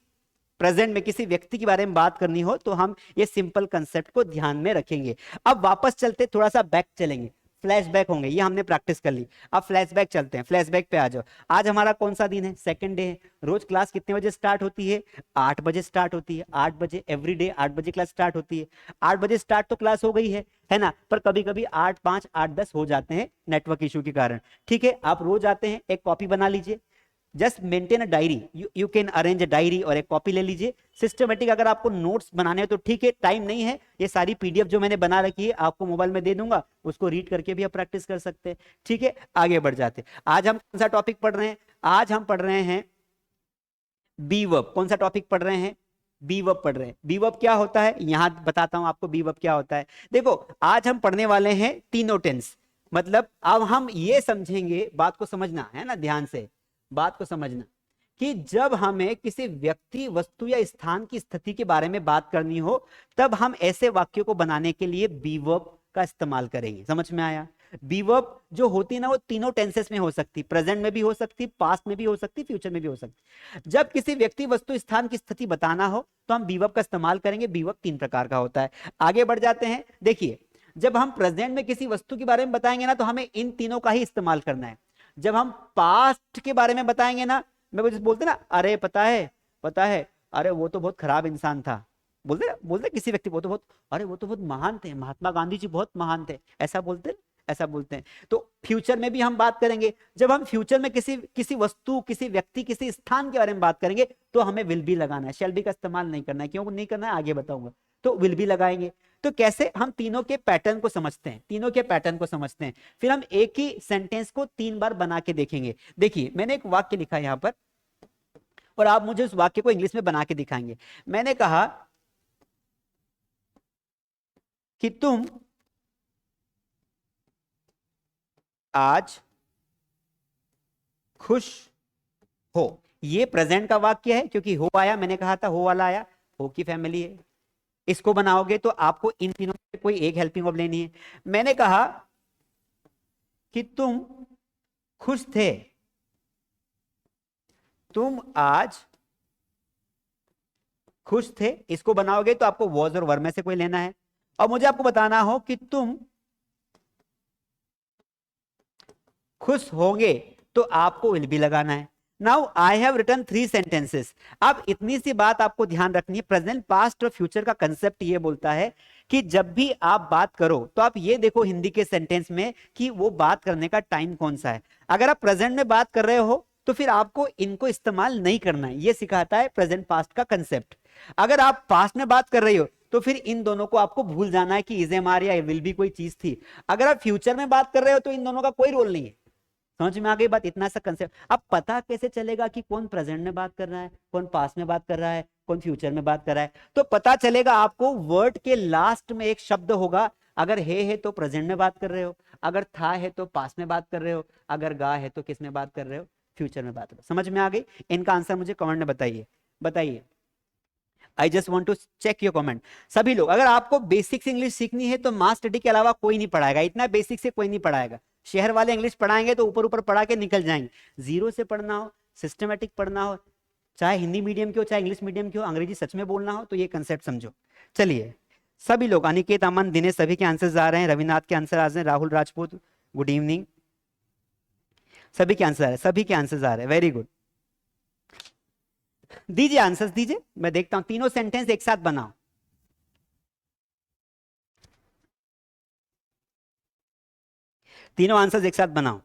प्रेजेंट में किसी व्यक्ति के बारे में बात करनी हो तो हम ये सिंपल कंसेप्ट को ध्यान में रखेंगे। अब वापस चलते, थोड़ा सा बैक चलेंगे, फ्लैशबैक होंगे, ये हमने प्रैक्टिस कर ली। अब फ्लैशबैक चलते हैं, फ्लैशबैक पे आ जाओ। आज हमारा कौन सा दिन है? सेकंड डे है। रोज क्लास कितने बजे स्टार्ट होती है? 8 बजे स्टार्ट होती है। 8 बजे एवरी डे 8 बजे क्लास स्टार्ट होती है। 8 बजे स्टार्ट तो क्लास हो गई है ना। पर कभी कभी 8:05 8:10 हो जाते हैं नेटवर्क इशू के कारण। ठीक है, आप रोज आते हैं, एक कॉपी बना लीजिए, just maintain a diary, you can arrange a diary, और एक कॉपी ले लीजिए सिस्टमेटिक। अगर आपको नोट्स बनाने हो तो ठीक है, टाइम नहीं है, ये सारी पीडीएफ जो मैंने बना रखी है आपको मोबाइल में दे दूंगा, उसको रीड करके भी आप प्रैक्टिस कर सकते हैं। ठीक है, आगे बढ़ जाते हैं। आज हम कौन सा टॉपिक पढ़ रहे हैं? आज हम पढ़ रहे हैं बी वर्ब। कौन सा टॉपिक पढ़ रहे हैं? बी वर्ब पढ़ रहे हैं। बी वर्ब क्या होता है यहां बताता हूं आपको, बी वर्ब क्या होता है। देखो आज हम पढ़ने वाले हैं तीनों टेंस। मतलब अब हम ये समझेंगे, बात को समझना है ना, ध्यान से बात को समझना, कि जब हमें किसी व्यक्ति, वस्तु या स्थान की स्थिति के बारे में बात करनी हो तब हम ऐसे वाक्यों को बनाने के लिए बी वर्ब का इस्तेमाल करेंगे। समझ में आया? बी वर्ब जो होती है ना, वो तीनों टेंसेस में हो सकती, प्रेजेंट में भी हो सकती, पास्ट में भी हो सकती, फ्यूचर में भी हो सकती। जब किसी व्यक्ति, वस्तु, स्थान की स्थिति बताना हो तो हम बी वर्ब का इस्तेमाल करेंगे। बी वर्ब 3 प्रकार का होता है। आगे बढ़ जाते हैं। देखिए जब हम प्रेजेंट में किसी वस्तु के बारे में बताएंगे ना तो हमें इन तीनों का ही इस्तेमाल करना है। जब हम पास्ट के बारे में बताएंगे ना, मैं वो बोलते ना, अरे पता है, पता है, अरे वो तो बहुत खराब इंसान था, बोलते किसी व्यक्ति, वो तो बहुत, अरे वो तो बहुत महान थे, महात्मा गांधी जी बहुत महान थे, ऐसा बोलते, ऐसा बोलते हैं। तो फ्यूचर में भी हम बात करेंगे। जब हम फ्यूचर में किसी किसी वस्तु, किसी व्यक्ति, किसी स्थान के बारे में बात करेंगे तो हमें विल बी लगाना है, शैल बी का इस्तेमाल नहीं करना है। क्यों नहीं करना है आगे बताऊंगा। तो विल बी लगाएंगे। तो कैसे? हम तीनों के पैटर्न को समझते हैं, तीनों के पैटर्न को समझते हैं, फिर हम एक ही सेंटेंस को 3 बार बना के देखेंगे। देखिए मैंने एक वाक्य लिखा यहां पर और आप मुझे उस वाक्य को इंग्लिश में बना के दिखाएंगे। मैंने कहा कि तुम आज खुश हो। ये प्रेजेंट का वाक्य है क्योंकि हो आया, मैंने कहा था हो वाला आया, हो की फैमिली है। इसको बनाओगे तो आपको इन तीनों में कोई एक हेल्पिंग वर्ब लेनी है। मैंने कहा कि तुम खुश थे, तुम आज खुश थे। इसको बनाओगे तो आपको वॉज और वर में से कोई लेना है। और मुझे आपको बताना हो कि तुम खुश होंगे तो आपको विल बी लगाना है। Now I have written 3 sentences. अब इतनी सी बात आपको ध्यान रखनी है, प्रेजेंट पास्ट और फ्यूचर का कंसेप्ट ये बोलता है कि जब भी आप बात करो तो आप ये देखो हिंदी के सेंटेंस में कि वो बात करने का टाइम कौन सा है। अगर आप प्रेजेंट में बात कर रहे हो तो फिर आपको इनको इस्तेमाल नहीं करना है, ये सिखाता है प्रेजेंट पास्ट का कंसेप्ट। अगर आप पास्ट में बात कर रही हो तो फिर इन दोनों को आपको भूल जाना है कि इज एम आर या विल बी कोई चीज थी। अगर आप फ्यूचर में बात कर रहे हो तो इन दोनों का कोई रोल नहीं है। समझ में आ गई बात? इतना सा कंसेप्ट। अब पता कैसे चलेगा कि कौन प्रेजेंट में बात कर रहा है, कौन पास्ट में बात कर रहा है, कौन फ्यूचर में बात कर रहा है? तो पता चलेगा आपको, वर्ड के लास्ट में एक शब्द होगा। अगर है तो प्रेजेंट में बात कर रहे हो, अगर था है तो पास्ट में बात कर रहे हो, अगर गा है तो किस में बात कर रहे हो? फ्यूचर में बात कर रहे हो। समझ में आ गई? इनका आंसर मुझे कमेंट में बताइए, बताइए। I just want to check your comment. सभी लोग, अगर आपको बेसिक्स इंग्लिश सीखनी है तो मास स्टडी के अलावा कोई नहीं पढ़ाएगा, इतना बेसिक से कोई नहीं पढ़ाएगा। शहर वाले इंग्लिश पढ़ाएंगे तो ऊपर ऊपर पढ़ा के निकल जाएंगे। जीरो से पढ़ना हो, सिस्टमेटिक पढ़ना हो, चाहे हिंदी मीडियम की हो चाहे इंग्लिश मीडियम की हो, अंग्रेजी सच में बोलना हो, तो ये कंसेप्ट समझो। चलिए सभी लोग, अनिकेत, अमन, दिनेश, सभी के आंसर्स आ रहे हैं। रविनाथ के आंसर आ रहे हैं, राहुल राजपूत गुड इवनिंग, सभी के आंसर आ रहे हैं, सभी के आंसर्स आ रहे हैं, वेरी गुड। दीजिए आंसर्स दीजिए, मैं देखता हूं। तीनों सेंटेंस एक साथ बनाओ। तीनों आंसर्स एक साथ बनाओ।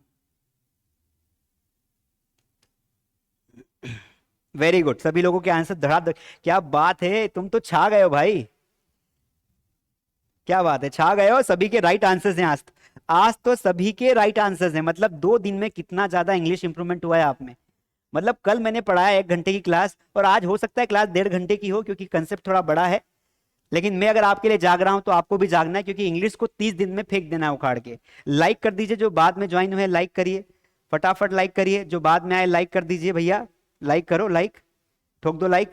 वेरी गुड, सभी लोगों के आंसर धड़ाधड़। क्या बात है, तुम तो छा गए हो भाई, क्या बात है, छा गए हो। सभी के राइट आंसर्स हैं आज। आज तो सभी के राइट आंसर्स हैं। मतलब 2 दिन में कितना ज्यादा इंग्लिश इंप्रूवमेंट हुआ है आप में। मतलब कल मैंने पढ़ाया 1 घंटे की क्लास, और आज हो सकता है क्लास 1.5 घंटे की हो, क्योंकि कंसेप्ट थोड़ा बड़ा है। लेकिन मैं अगर आपके लिए जाग रहा हूं तो आपको भी जागना है, क्योंकि इंग्लिश को 30 दिन में फेंक देना है उखाड़ के। लाइक कर दीजिए, जो बाद में ज्वाइन हुए लाइक करिए, फटाफट लाइक करिए। जो बाद में आए लाइक कर दीजिए भैया, लाइक करो, लाइक ठोक दो लाइक।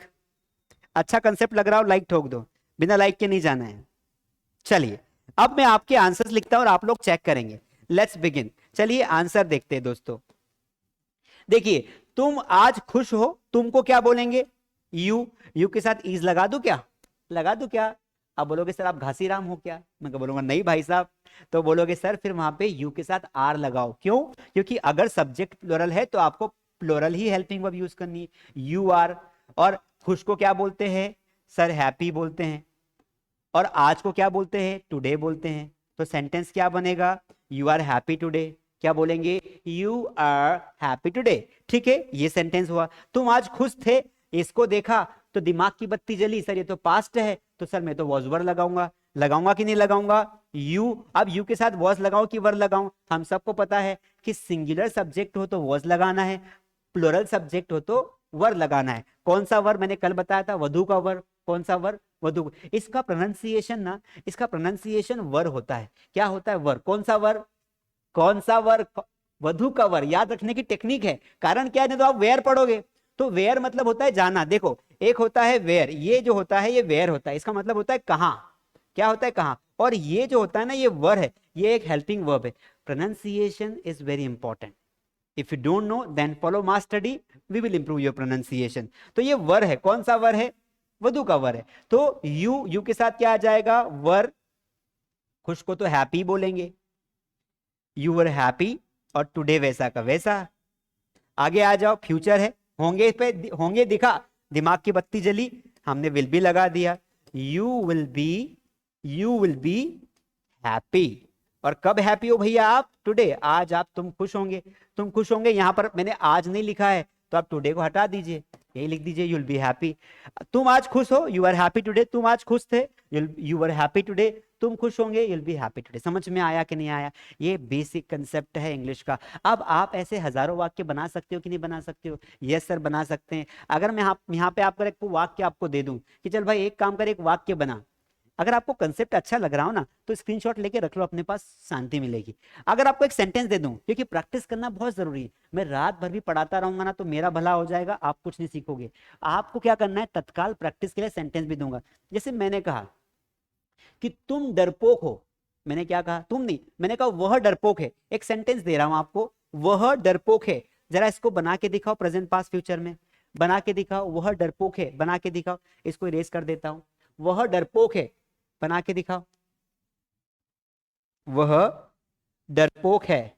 अच्छा कंसेप्ट लग रहा हो लाइक ठोक दो, बिना लाइक के नहीं जाना है। चलिए अब मैं आपके आंसर्स लिखता हूं और आप लोग चेक करेंगे। Let's begin. चलिए आंसर देखते हैं दोस्तों। देखिए, तुम आज खुश हो, तुमको क्या बोलेंगे? यू। यू के साथ ईज लगा दूं क्या? लगा दूं क्या? अब बोलोगे सर आप घासीराम हो क्या? मैं बोलूंगा नहीं भाई साहब। तो बोलोगे सर फिर वहां पे यू के साथ आर लगाओ। क्यों? क्योंकि अगर सब्जेक्ट प्लूरल है तो आपको प्लूरल ही हेल्पिंग वर्ब यूज करनी है, यू आर। और खुश को क्या बोलते हैं सर? हैप्पी बोलते हैं। और आज को क्या बोलते हैं? टुडे बोलते हैं। तो सेंटेंस क्या बनेगा? You are happy today. क्या बोलेंगे? You are happy today. ठीक है, ये सेंटेंस हुआ। तुम आज खुश थे, इसको देखा तो दिमाग की बत्ती जली। सर ये तो पास्ट है, तो सर मैं तो वॉज वर लगाऊंगा। लगाऊंगा कि नहीं लगाऊंगा? यू। अब यू के साथ वॉज लगाऊं कि वर लगाऊं? हम सबको पता है कि सिंगुलर सब्जेक्ट हो तो वॉज लगाना है, प्लुरल सब्जेक्ट हो तो वर लगाना है। कौन सा वर? मैंने कल बताया था, वधु का वर। कौन सा वर? वधु। इसका प्रोनाउंसिएशन ना, इसका प्रोनाउंसिएशन वर होता है। क्या होता है? वर। कौन सा वर? कौन सा वर? वधु का वर। याद रखने की टेक्निक है। कारण क्या है? नहीं तो आप वेयर पढ़ोगे, तो वेयर मतलब होता है जाना। देखो, एक होता है वेयर, ये जो होता है ये वेयर होता है, इसका मतलब होता है कहां। क्या होता है? कहां। और ये जो होता है ना, ये वर है, ये एक हेल्पिंग वर्ब है। Pronunciation is very important. If you don't know then follow mass study, we will improve your pronunciation. तो ये वर है। कौन सा वर है? वधु का वर है। तो यू के साथ क्या आ जाएगा? वर। खुश को तो हैप्पी बोलेंगे, यू वर हैप्पी। और टुडे वैसा का वैसा। आगे आ जाओ, फ्यूचर है। होंगे पे होंगे दिखा, दिमाग की बत्ती जली, हमने विल बी लगा दिया। You will be, you will be happy. और कब हैप्पी हो भैया आप? टुडे। आज आप तुम खुश होंगे, तुम खुश होंगे। यहां पर मैंने आज नहीं लिखा है तो आप टुडे को हटा दीजिए, यही लिख दीजिए यू विल बी हैप्पी। तुम आज खुश हो, यू आर हैप्पी टुडे। तुम आज खुश थे, यू आर हैप्पी टुडे। तुम खुश होंगे, you will be happy today. समझ में आया कि नहीं आया? ये बेसिक कंसेप्ट है इंग्लिश का। अब आप ऐसे हजारों वाक्य बना सकते हो कि नहीं बना सकते हो? यस सर बना सकते हैं। अगर मैं यहाँ पे आपको एक वाक्य आपको दे दूं कि चल भाई एक काम कर, एक वाक्य बना। अगर आपको कंसेप्ट अच्छा लग रहा हो ना तो स्क्रीनशॉट लेके रख लो अपने पास, शांति मिलेगी। अगर आपको एक सेंटेंस दे दूं, क्योंकि प्रैक्टिस करना बहुत जरूरी है, मैं रात भर भी पढ़ाता रहूंगा ना तो मेरा भला हो जाएगा, आप कुछ नहीं सीखोगे। आपको क्या करना है? तत्काल प्रैक्टिस के लिए सेंटेंस भी दूंगा। जैसे मैंने कहा कि तुम डरपोक हो। मैंने क्या कहा? तुम नहीं, मैंने कहा वह डरपोक है। एक सेंटेंस दे रहा हूं आपको, वह डरपोक है। जरा इसको बना के दिखाओ प्रेजेंट पास्ट फ्यूचर में, बना के दिखाओ। वह डरपोक है, बना के दिखाओ। इसको इरेज कर देता हूं। वह डरपोक है, बना के दिखाओ। वह डरपोक है,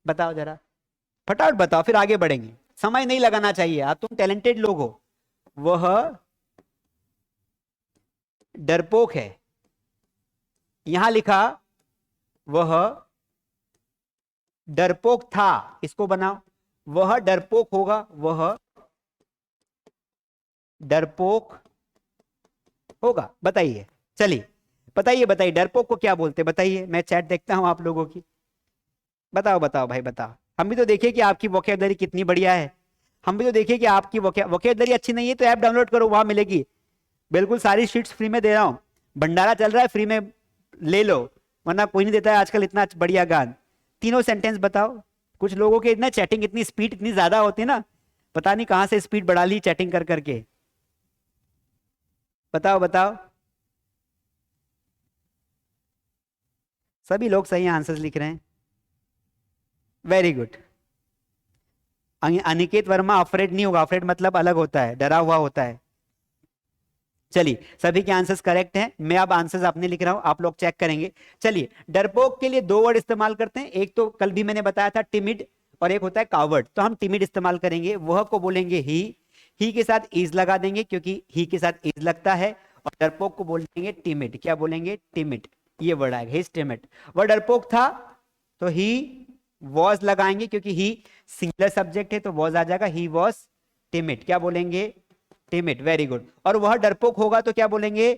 बताओ जरा, फटाफट बताओ, फिर आगे बढ़ेंगे। समय नहीं लगाना चाहिए, आप तुम टैलेंटेड लोग हो। वह डरपोक है, यहां लिखा वह डरपोक था, इसको बनाओ, वह डरपोक होगा, वह डरपोक होगा। बताइए, चलिए बताइए, बताइए डरपोक को क्या बोलते हैं, बताइए, मैं चैट देखता हूं आप लोगों की। बताओ बताओ भाई बताओ, हम भी तो देखिए कि आपकी वोकैबुलरी कितनी बढ़िया है। हम भी तो देखिए कि आपकी वोकैबुलरी अच्छी नहीं है तो ऐप डाउनलोड करो, वहां मिलेगी। बिल्कुल सारी शीट्स फ्री में दे रहा हूं, भंडारा चल रहा है, फ्री में ले लो, वरना कोई नहीं देता है आजकल इतना बढ़िया गान। तीनों सेंटेंस बताओ। कुछ लोगों के इतना चैटिंग, इतनी स्पीड इतनी ज्यादा होती है ना, पता नहीं कहां से स्पीड बढ़ा ली चैटिंग कर करके। बताओ बताओ, सभी लोग सही आंसर्स लिख रहे हैं, very good. Aniket Verma afraid नहीं होगा, अफ्रेड मतलब अलग होता है, डरा हुआ होता है। चलिए सभी के आंसर्स करेक्ट हैं, मैं अब आंसर्स अपने लिख रहा हूं, आप लोग चेक करेंगे। चलिए डरपोक के लिए दो वर्ड इस्तेमाल करते हैं, एक तो कल भी मैंने बताया था टिमिड, और एक होता है कावर्ड। तो हम टिमिड इस्तेमाल करेंगे, वह को बोलेंगे ही के साथ इज लगा देंगे क्योंकि ही के साथ इज लगता है, और डरपोक को बोलेंगे टिमिड, क्या बोलेंगे, टिमिड, ये वर्ड आएगा, ही टिमिड। वह डरपोक था तो ही वॉज लगाएंगे क्योंकि ही सिंगुलर सब्जेक्ट है, तो वॉज आ जाएगा, ही वॉज टिमिड, क्या बोलेंगे, टिमिड, वेरी गुड। और वह डरपोक होगा तो क्या बोलेंगे,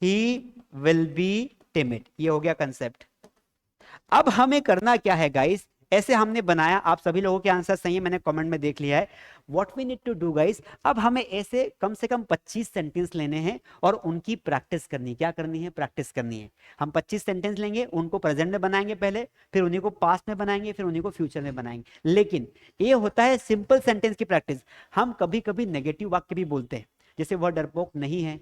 ही विल बी टिमिड, ये हो गया कंसेप्ट। अब हमें करना क्या है गाइस, ऐसे हमने बनाया, आप सभी लोगों के आंसर सही है, मैंने कमेंट में देख लिया है। What we need to do guys, अब हमें ऐसे कम से कम 25 सेंटेंस लेने हैं और उनकी प्रैक्टिस करनी, क्या करनी है, प्रैक्टिस करनी है। हम 25 सेंटेंस लेंगे, उनको प्रेजेंट में बनाएंगे पहले, फिर उन्हीं को पास्ट में बनाएंगे, फिर उन्हीं को फ्यूचर में बनाएंगे। लेकिन ये होता है सिंपल सेंटेंस की प्रैक्टिस। हम कभी कभी नेगेटिव वाक्य भी बोलते हैं, जैसे वह डरपोक नहीं है,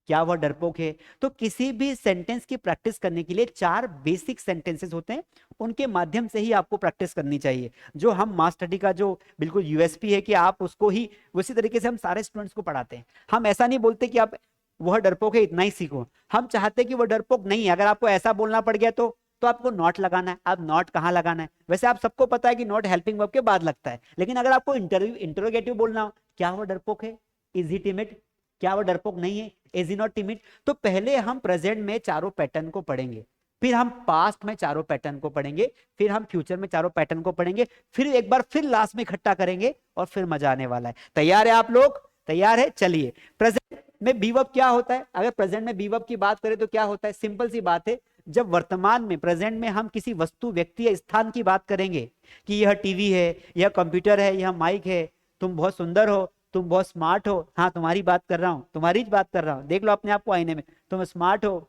क्या वह डरपोक है। तो किसी भी सेंटेंस की प्रैक्टिस करने के लिए 4 बेसिक सेंटेंसेस होते हैं, उनके माध्यम से ही आपको प्रैक्टिस करनी चाहिए। जो हम मास स्टडी का जो बिल्कुल यूएसपी है कि आप उसको ही उसी तरीके से हम सारे स्टूडेंट्स को पढ़ाते हैं। हम ऐसा नहीं बोलते कि आप वह डरपोक है इतना ही सीखो, हम चाहते हैं कि वह डरपोक नहीं है। अगर आपको ऐसा बोलना पड़ गया तो आपको नॉट लगाना है। अब नॉट कहां लगाना है, वैसे आप सबको पता है कि नॉट हेल्पिंग वर्ब के बाद लगता है, लेकिन अगर आपको इंटरोगेटिव बोलना हो, क्या वह डरपोक है, इज ही टिमिड, क्या वो डरपोक नहीं है, इज ही नॉट टिमिड, तो पहले हम प्रेजेंट में चारों पैटर्न को पढ़ेंगे, फिर हम पास्ट में चारों पैटर्न को पढ़ेंगे, फिर हम फ्यूचर में चारों पैटर्न को पढ़ेंगे, फिर एक बार फिर लास्ट में इकट्ठा करेंगे और फिर मजा आने वाला है। तैयार है आप लोग, तैयार है। चलिए प्रेजेंट में बी वर्ब क्या होता है, अगर प्रेजेंट में बी वर्ब की बात करें तो क्या होता है, सिंपल सी बात है, जब वर्तमान में प्रेजेंट में हम किसी वस्तु, व्यक्ति या स्थान की बात करेंगे कि यह टीवी है, यह कंप्यूटर है, यह माइक है, तुम बहुत सुंदर हो, तुम बहुत स्मार्ट हो, हाँ तुम्हारी बात कर रहा हूं, तुम्हारी बात कर रहा हूं, देख लो अपने आप को आईने में, तुम स्मार्ट हो,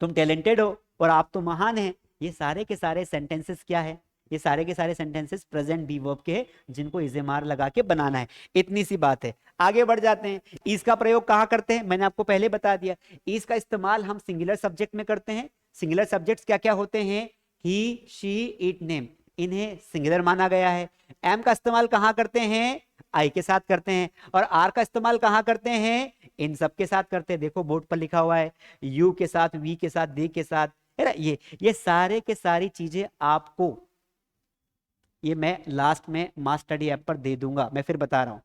तुम टैलेंटेड हो और आप तो महान हैं। ये सारे के सारे सेंटेंसेस क्या है, ये सारे के सारे सेंटेंसेस प्रेजेंट बी वर्ब के हैं, जिनको इजेमार लगा के बनाना है, इतनी सी बात है। आगे बढ़ जाते हैं, इज का प्रयोग कहां करते हैं, मैंने आपको पहले बता दिया। इज का इस्तेमाल हम सिंगुलर सब्जेक्ट में करते हैं। सिंगुलर सब्जेक्ट्स क्या क्या होते हैं, ही, शी, इट, नेम, इन्हें सिंगुलर माना गया है। एम का इस्तेमाल कहां करते हैं, आई के साथ करते हैं। और आर का इस्तेमाल कहां करते हैं, इन सब के साथ करते हैं। देखो बोर्ड पर लिखा हुआ है, यू के साथ, वी के साथ, दे के साथ, है ना। ये सारे के सारी चीजें आपको, ये मैं लास्ट में मास स्टडी ऐप पर दे दूंगा, मैं फिर बता रहा हूं।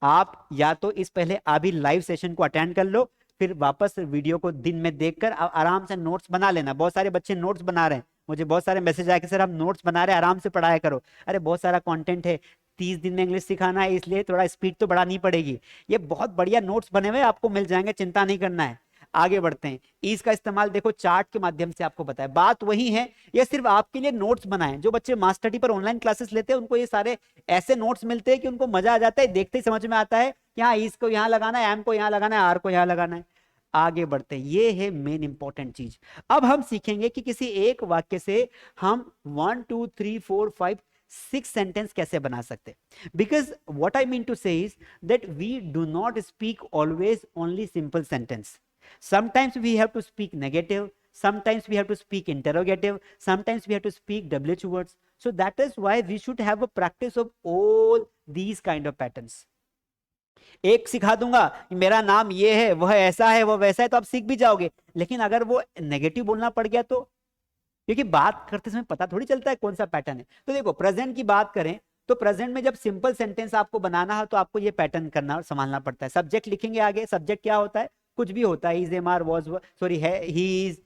आप या तो इस पहले अभी लाइव सेशन को अटेंड कर लो, फिर वापस वीडियो को दिन में देखकर आराम से नोट्स बना लेना। बहुत सारे बच्चे नोट्स बना रहे हैं, मुझे बहुत सारे मैसेज आए कि सर हम नोट्स बना रहे हैं, आराम से पढ़ाया करो। अरे बहुत सारा कंटेंट है, 30 दिन में इंग्लिश सिखाना है, इसलिए थोड़ा स्पीड तो बढ़ानी पड़ेगी। ये बहुत बढ़िया नोट्स बने हुए आपको मिल जाएंगे, चिंता नहीं करना है। आगे बढ़ते हैं, ईज का इस्तेमाल देखो चार्ट के माध्यम से आपको बताया, बात वही है, ये सिर्फ आपके लिए नोट्स बनाए। जो बच्चे मास स्टडी पर ऑनलाइन क्लासेस लेते हैं उनको ये सारे ऐसे नोट्स मिलते हैं कि उनको मजा आ जाता है, देखते ही समझ में आता है कि हाँ ईज को यहाँ लगाना है, एम को यहाँ लगाना है, आर को यहाँ लगाना है। आगे बढ़ते हैं, ये है मेन इंपॉर्टेंट चीज। अब हम सीखेंगे कि किसी एक वाक्य से हम 1 2 3 4 5 6 सेंटेंस कैसे बना सकते हैं। Because what I mean to say is that we do not speak always only simple sentence. Sometimes we have to speak negative, sometimes we have to speak interrogative, sometimes we have to speak WH words. So that is why we should have a practice of all these kind of patterns. एक सिखा दूंगा, मेरा नाम ये है, वह ऐसा है, वह वैसा है, तो आप सीख भी जाओगे। लेकिन अगर वो नेगेटिव बोलना पड़ गया तो, क्योंकि बात करते समय पता थोड़ी चलता है कौन सा पैटर्न है। तो देखो प्रेजेंट की बात करें तो प्रेजेंट में जब सिंपल सेंटेंस आपको बनाना है तो आपको ये पैटर्न करना और संभालना पड़ता है। सब्जेक्ट लिखेंगे आगे, सब्जेक्ट क्या होता है, कुछ भी होता है, is, am, are, was, sorry है, ही इज,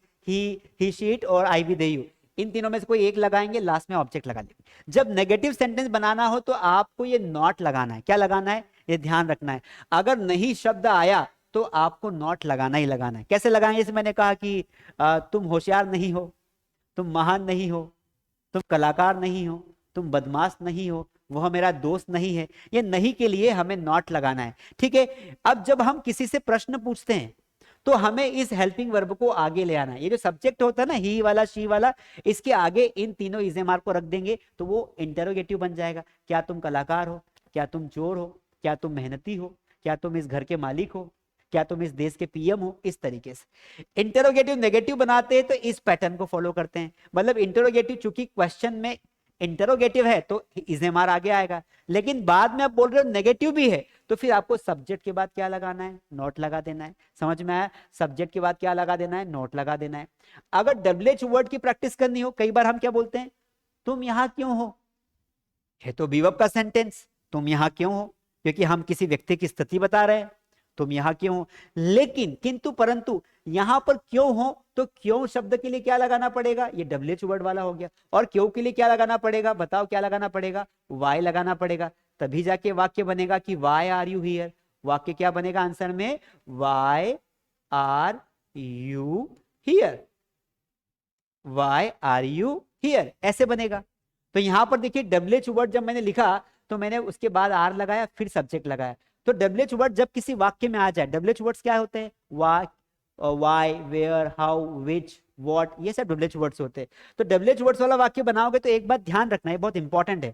ही शीट और आई विद यू, इन तीनों में से कोई एक लगाएंगे, लास्ट में ऑब्जेक्ट लगा देंगे। जब नेगेटिव सेंटेंस बनाना हो तो आपको ये नॉट लगाना है। क्या लगाना है, ये ध्यान रखना है। अगर नहीं शब्द आया तो आपको नॉट लगाना ही लगाना है। कैसे लगाएंगे, जैसे मैंने कहा कि तुम होशियार नहीं हो, तुम महान नहीं हो, तुम कलाकार नहीं हो, तुम बदमाश नहीं हो, वह मेरा दोस्त नहीं है। ये नहीं के लिए हमें नॉट लगाना है, ठीक है। अब जब हम किसी से प्रश्न पूछते हैं तो हमें इस हेल्पिंग वर्ब को आगे ले आना है। ये जो सब्जेक्ट होता है ना, ही वाला, शी वाला, इसके आगे इन तीनों इजेमार को रख देंगे तो वो इंटरोगेटिव बन जाएगा। क्या तुम कलाकार हो, क्या तुम चोर हो, क्या तुम मेहनती हो, क्या तुम इस घर के मालिक हो, क्या तुम इस देश के पीएम हो। इस तरीके से इंटरोगेटिव नेगेटिव बनाते हैं तो इस पैटर्न को फॉलो करते हैं। मतलब इंटरोगेटिव, चूंकि क्वेश्चन में इंटरोगेटिव है तो इजेमार आगे आएगा, लेकिन बाद में आप बोल रहे हो नेगेटिव भी है तो फिर आपको सब्जेक्ट के बाद क्या लगाना है, नोट लगा देना है। समझ में आया, सब्जेक्ट के बाद क्या लगा देना है, नोट लगा देना है। अगर डब्ल्यूएच वर्ड की प्रैक्टिस करनी हो, कई बार हम क्या बोलते हैं, तुम यहां क्यों हो, है तो बीवर्ब का सेंटेंस, तुम यहां क्यों हो, क्योंकि हम किसी व्यक्ति की स्थिति बता रहे हैं, तुम यहां क्यों हो। लेकिन किंतु परंतु यहां पर क्यों हो तो क्यों शब्द के लिए क्या लगाना पड़ेगा, ये डब्ल्यूएच वर्ड वाला हो गया। और क्यों के लिए क्या लगाना पड़ेगा, बताओ क्या लगाना पड़ेगा, वाई लगाना पड़ेगा। तभी जाके वाक्य बनेगा कि वाई आर यू हियर। वाक्य क्या बनेगा आंसर में, why are you here, why are you here, ऐसे बनेगा। तो यहां पर देखिए डब्ल्यूएच वर्ड जब मैंने लिखा तो मैंने उसके बाद आर लगाया, फिर सब्जेक्ट लगाया। तो डब्ल्यूएच वर्ड जब किसी वाक्य में आ जाए, डब्ल्यूएच वर्ड्स क्या होते हैं, why, where, how, which, what, ये सब डब्ल्यूएच वर्ड्स होते हैं। तो डब्ल्यूएच वर्ड्स वाला वाक्य बनाओगे तो एक बात ध्यान रखना है, बहुत इंपॉर्टेंट है,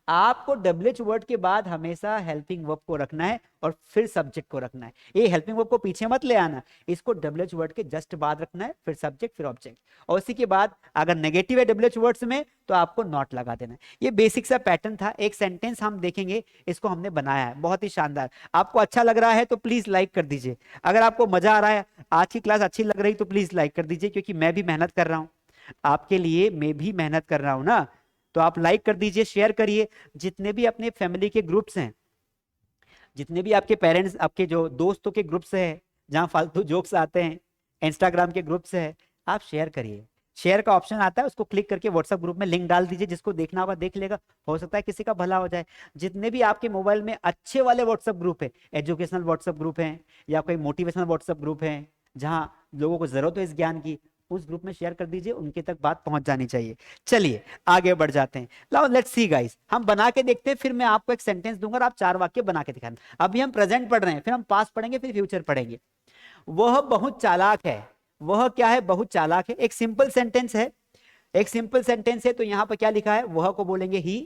आपको डब्ल्यूएच वर्ड के बाद हमेशा हेल्पिंग वर्ब को रखना है और फिर सब्जेक्ट को रखना है। ये हेल्पिंग वर्ब को पीछे मत ले आना, इसको डब्ल्यूएच वर्ड के जस्ट बाद रखना है, फिर सब्जेक्ट, फिर ऑब्जेक्ट। और उसी के बाद अगर नेगेटिव है डब्ल्यूएच वर्ड्स में तो आपको नॉट लगा देना है। ये बेसिक सा पैटर्न था। एक सेंटेंस हम देखेंगे, इसको हमने बनाया है, बहुत ही शानदार। आपको अच्छा लग रहा है तो प्लीज लाइक कर दीजिए। अगर आपको मजा आ रहा है, आज की क्लास अच्छी लग रही तो प्लीज लाइक कर दीजिए, क्योंकि मैं भी मेहनत कर रहा हूं आपके लिए, मैं भी मेहनत कर रहा हूं ना। तो आप लाइक कर दीजिए, शेयर करिए। जितने भी अपने फैमिली के ग्रुप्स हैं, जितने भी आपके पेरेंट्स, आपके जो दोस्तों के ग्रुप्स हैं जहां फालतू जोक्स आते हैं, इंस्टाग्राम के ग्रुप्स है, आप शेयर करिए। शेयर का ऑप्शन आता है, उसको क्लिक करके व्हाट्सएप ग्रुप में लिंक डाल दीजिए, जिसको देखना होगा देख लेगा, हो सकता है किसी का भला हो जाए। जितने भी आपके मोबाइल में अच्छे वाले व्हाट्सएप ग्रुप है, एजुकेशनल व्हाट्सएप ग्रुप है या कोई मोटिवेशनल व्हाट्सएप ग्रुप है जहां लोगों को जरूरत हो इस ज्ञान की, उस ग्रुप में शेयर कर दीजिए, उनके तक बात पहुंच जानी चाहिए। चलिए आगे बढ़ जाते हैं। लाओ लेट्स सी गाइस, हम बना के देखते हैं, फिर मैं आपको एक सेंटेंस दूंगा और आप 4 वाक्य बना के दिखाना। अभी हम प्रेजेंट पढ़ रहे हैं, फिर हम पास्ट पढ़ेंगे, फिर फ्यूचर पढ़ेंगे। वह बहुत चालाक है, वह क्या है, बहुत चालाक है। एक सिंपल सेंटेंस है, एक सिंपल सेंटेंस है, तो यहां पर क्या लिखा है, वह को बोलेंगे ही,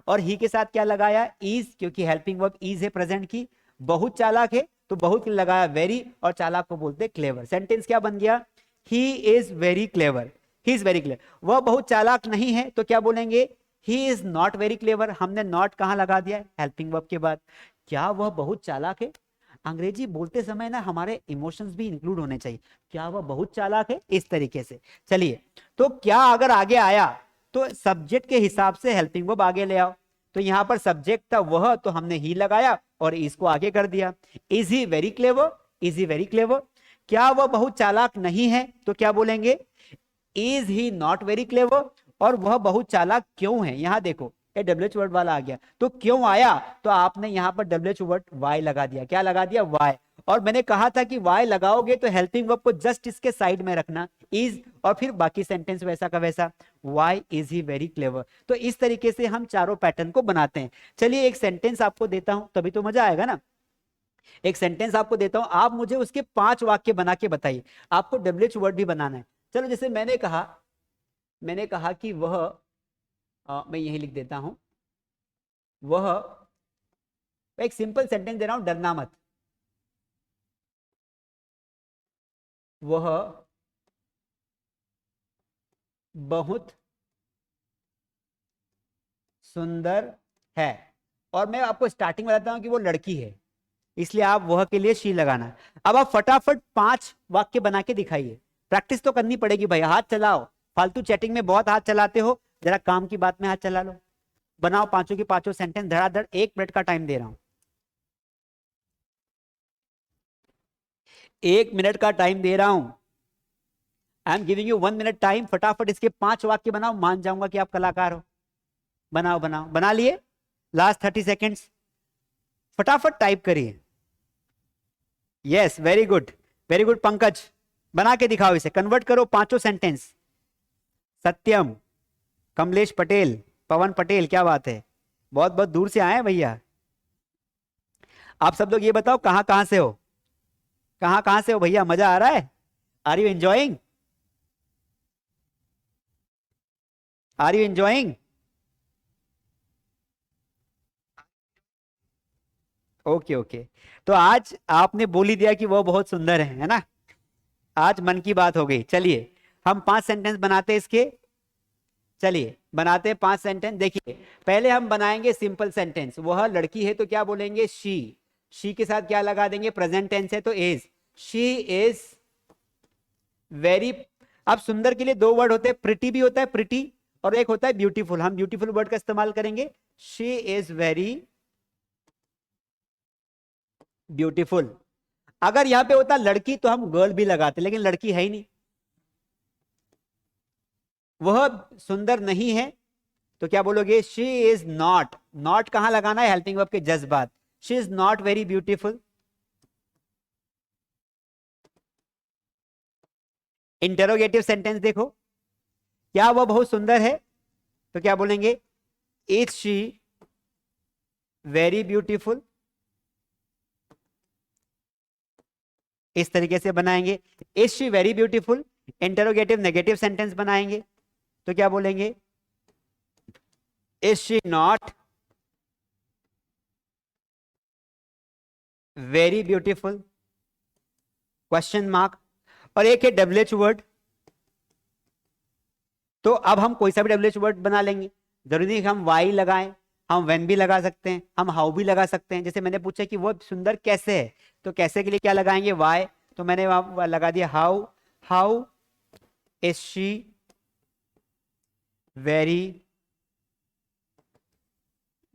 और ही के साथ क्या लगाया, इज, क्योंकि हेल्पिंग वर्ब इज है प्रेजेंट की। बहुत चालाक है तो बहुत लगाया वेरी, और चालाक को बोलते क्लेवर। सेंटेंस क्या बन गया, he is very clever, he is very clever. वह बहुत चालाक नहीं है तो क्या बोलेंगे, he is not very clever. हमने नॉट कहां लगा दिया, हेल्पिंग वर्ब के बाद। क्या वह बहुत चालाक है, अंग्रेजी बोलते समय ना हमारे इमोशंस भी इंक्लूड होने चाहिए। क्या वह बहुत चालाक है, इस तरीके से। चलिए, तो क्या अगर आगे आया तो सब्जेक्ट के हिसाब से हेल्पिंग वर्ब आगे ले आओ। तो यहां पर सब्जेक्ट था वह, तो हमने ही लगाया और इसको आगे कर दिया। Is he very clever, is he very clever. क्या वह बहुत चालाक नहीं है तो क्या बोलेंगे, is he not very clever. और वह बहुत चालाक क्यों है, यहां देखो ये डब्ल्यूएच वर्ड वाला आ गया, तो क्यों आया तो आपने यहां पर डब्ल्यूएच वर्ड वाई लगा दिया। क्या लगा दिया, वाई। और मैंने कहा था कि वाई लगाओगे तो हेल्पिंग वर्ब को जस्ट इसके साइड में रखना, इज, और फिर बाकी सेंटेंस वैसा का वैसा, why is he very clever. तो इस तरीके से हम चारों पैटर्न को बनाते हैं। चलिए एक सेंटेंस आपको देता हूं, तभी तो मजा आएगा ना। एक सेंटेंस आपको देता हूं, आप मुझे उसके 5 वाक्य बना के बताइए। आपको डब्ल्यूएच वर्ड भी बनाना है। चलो जैसे मैंने कहा कि वह, मैं यही लिख देता हूं, वह, एक सिंपल सेंटेंस दे रहा हूं, डरना मत। वह बहुत सुंदर है। और मैं आपको स्टार्टिंग में बताता हूं कि वो लड़की है, इसलिए आप वह के लिए शी लगाना। अब आप फटाफट 5 वाक्य बना के दिखाइए। प्रैक्टिस तो करनी पड़ेगी भाई, हाथ चलाओ। फालतू चैटिंग में बहुत हाथ चलाते हो, जरा काम की बात में हाथ चला लो। बनाओ पांचों की पांचों सेंटेंस धड़ाधड़, 1 मिनट का टाइम दे रहा हूं, 1 मिनट का टाइम दे रहा हूं। I am giving you 1 minute time, फटाफट इसके 5 वाक्य बनाओ, मान जाऊंगा कि आप कलाकार हो। बनाओ बनाओ, बना लिए? लास्ट 30 सेकेंड्स, फटाफट टाइप करिए। Yes, very good, very good Pankaj, बना के दिखाओ, इसे कन्वर्ट करो पांचों सेंटेंस। सत्यम, कमलेश पटेल, पवन पटेल, क्या बात है, बहुत बहुत दूर से आए हैं भैया। आप सब लोग ये बताओ कहां कहां से हो, कहां कहां से हो भैया, मजा आ रहा है? Are you enjoying? Are you enjoying? Okay okay. तो आज आपने बोल ही दिया कि वो बहुत सुंदर है ना? आज मन की बात हो गई। चलिए हम 5 सेंटेंस बनाते हैं इसके, चलिए बनाते हैं 5 सेंटेंस। देखिए पहले हम बनाएंगे सिंपल सेंटेंस, वह लड़की है तो क्या बोलेंगे, शी के साथ क्या लगा देंगे, प्रेजेंट टेंस है तो इज, शी इज वेरी। अब सुंदर के लिए 2 वर्ड होते हैं, प्रिटी भी होता है, प्रिटी, और एक होता है ब्यूटीफुल। हम ब्यूटीफुल वर्ड का इस्तेमाल करेंगे, शी इज वेरी ब्यूटीफुल। अगर यहां पे होता लड़की तो हम गर्ल भी लगाते, लेकिन लड़की है ही नहीं, वह सुंदर नहीं है, तो क्या बोलोगे, शी इज नॉट। नॉट कहां लगाना है, हेल्पिंग वर्ब के जज्बात, she is not very beautiful. Interrogative sentence देखो, क्या वह बहुत सुंदर है, तो क्या बोलेंगे, इज शी वेरी ब्यूटीफुल। इस तरीके से बनाएंगे, is she very beautiful. Interrogative negative sentence बनाएंगे तो क्या बोलेंगे, is she not very beautiful, question mark. और एक है डब्ल्यूएच वर्ड, तो अब हम कोई सा भी डब्ल्यूएच वर्ड बना लेंगे, जरूरी नहीं कि हम वाई लगाएं, हम वेन भी लगा सकते हैं, हम हाउ भी लगा सकते हैं। जैसे मैंने पूछा कि वो सुंदर कैसे है, तो कैसे के लिए क्या लगाएंगे, वाई, तो मैंने वहां लगा दिया how, how is she very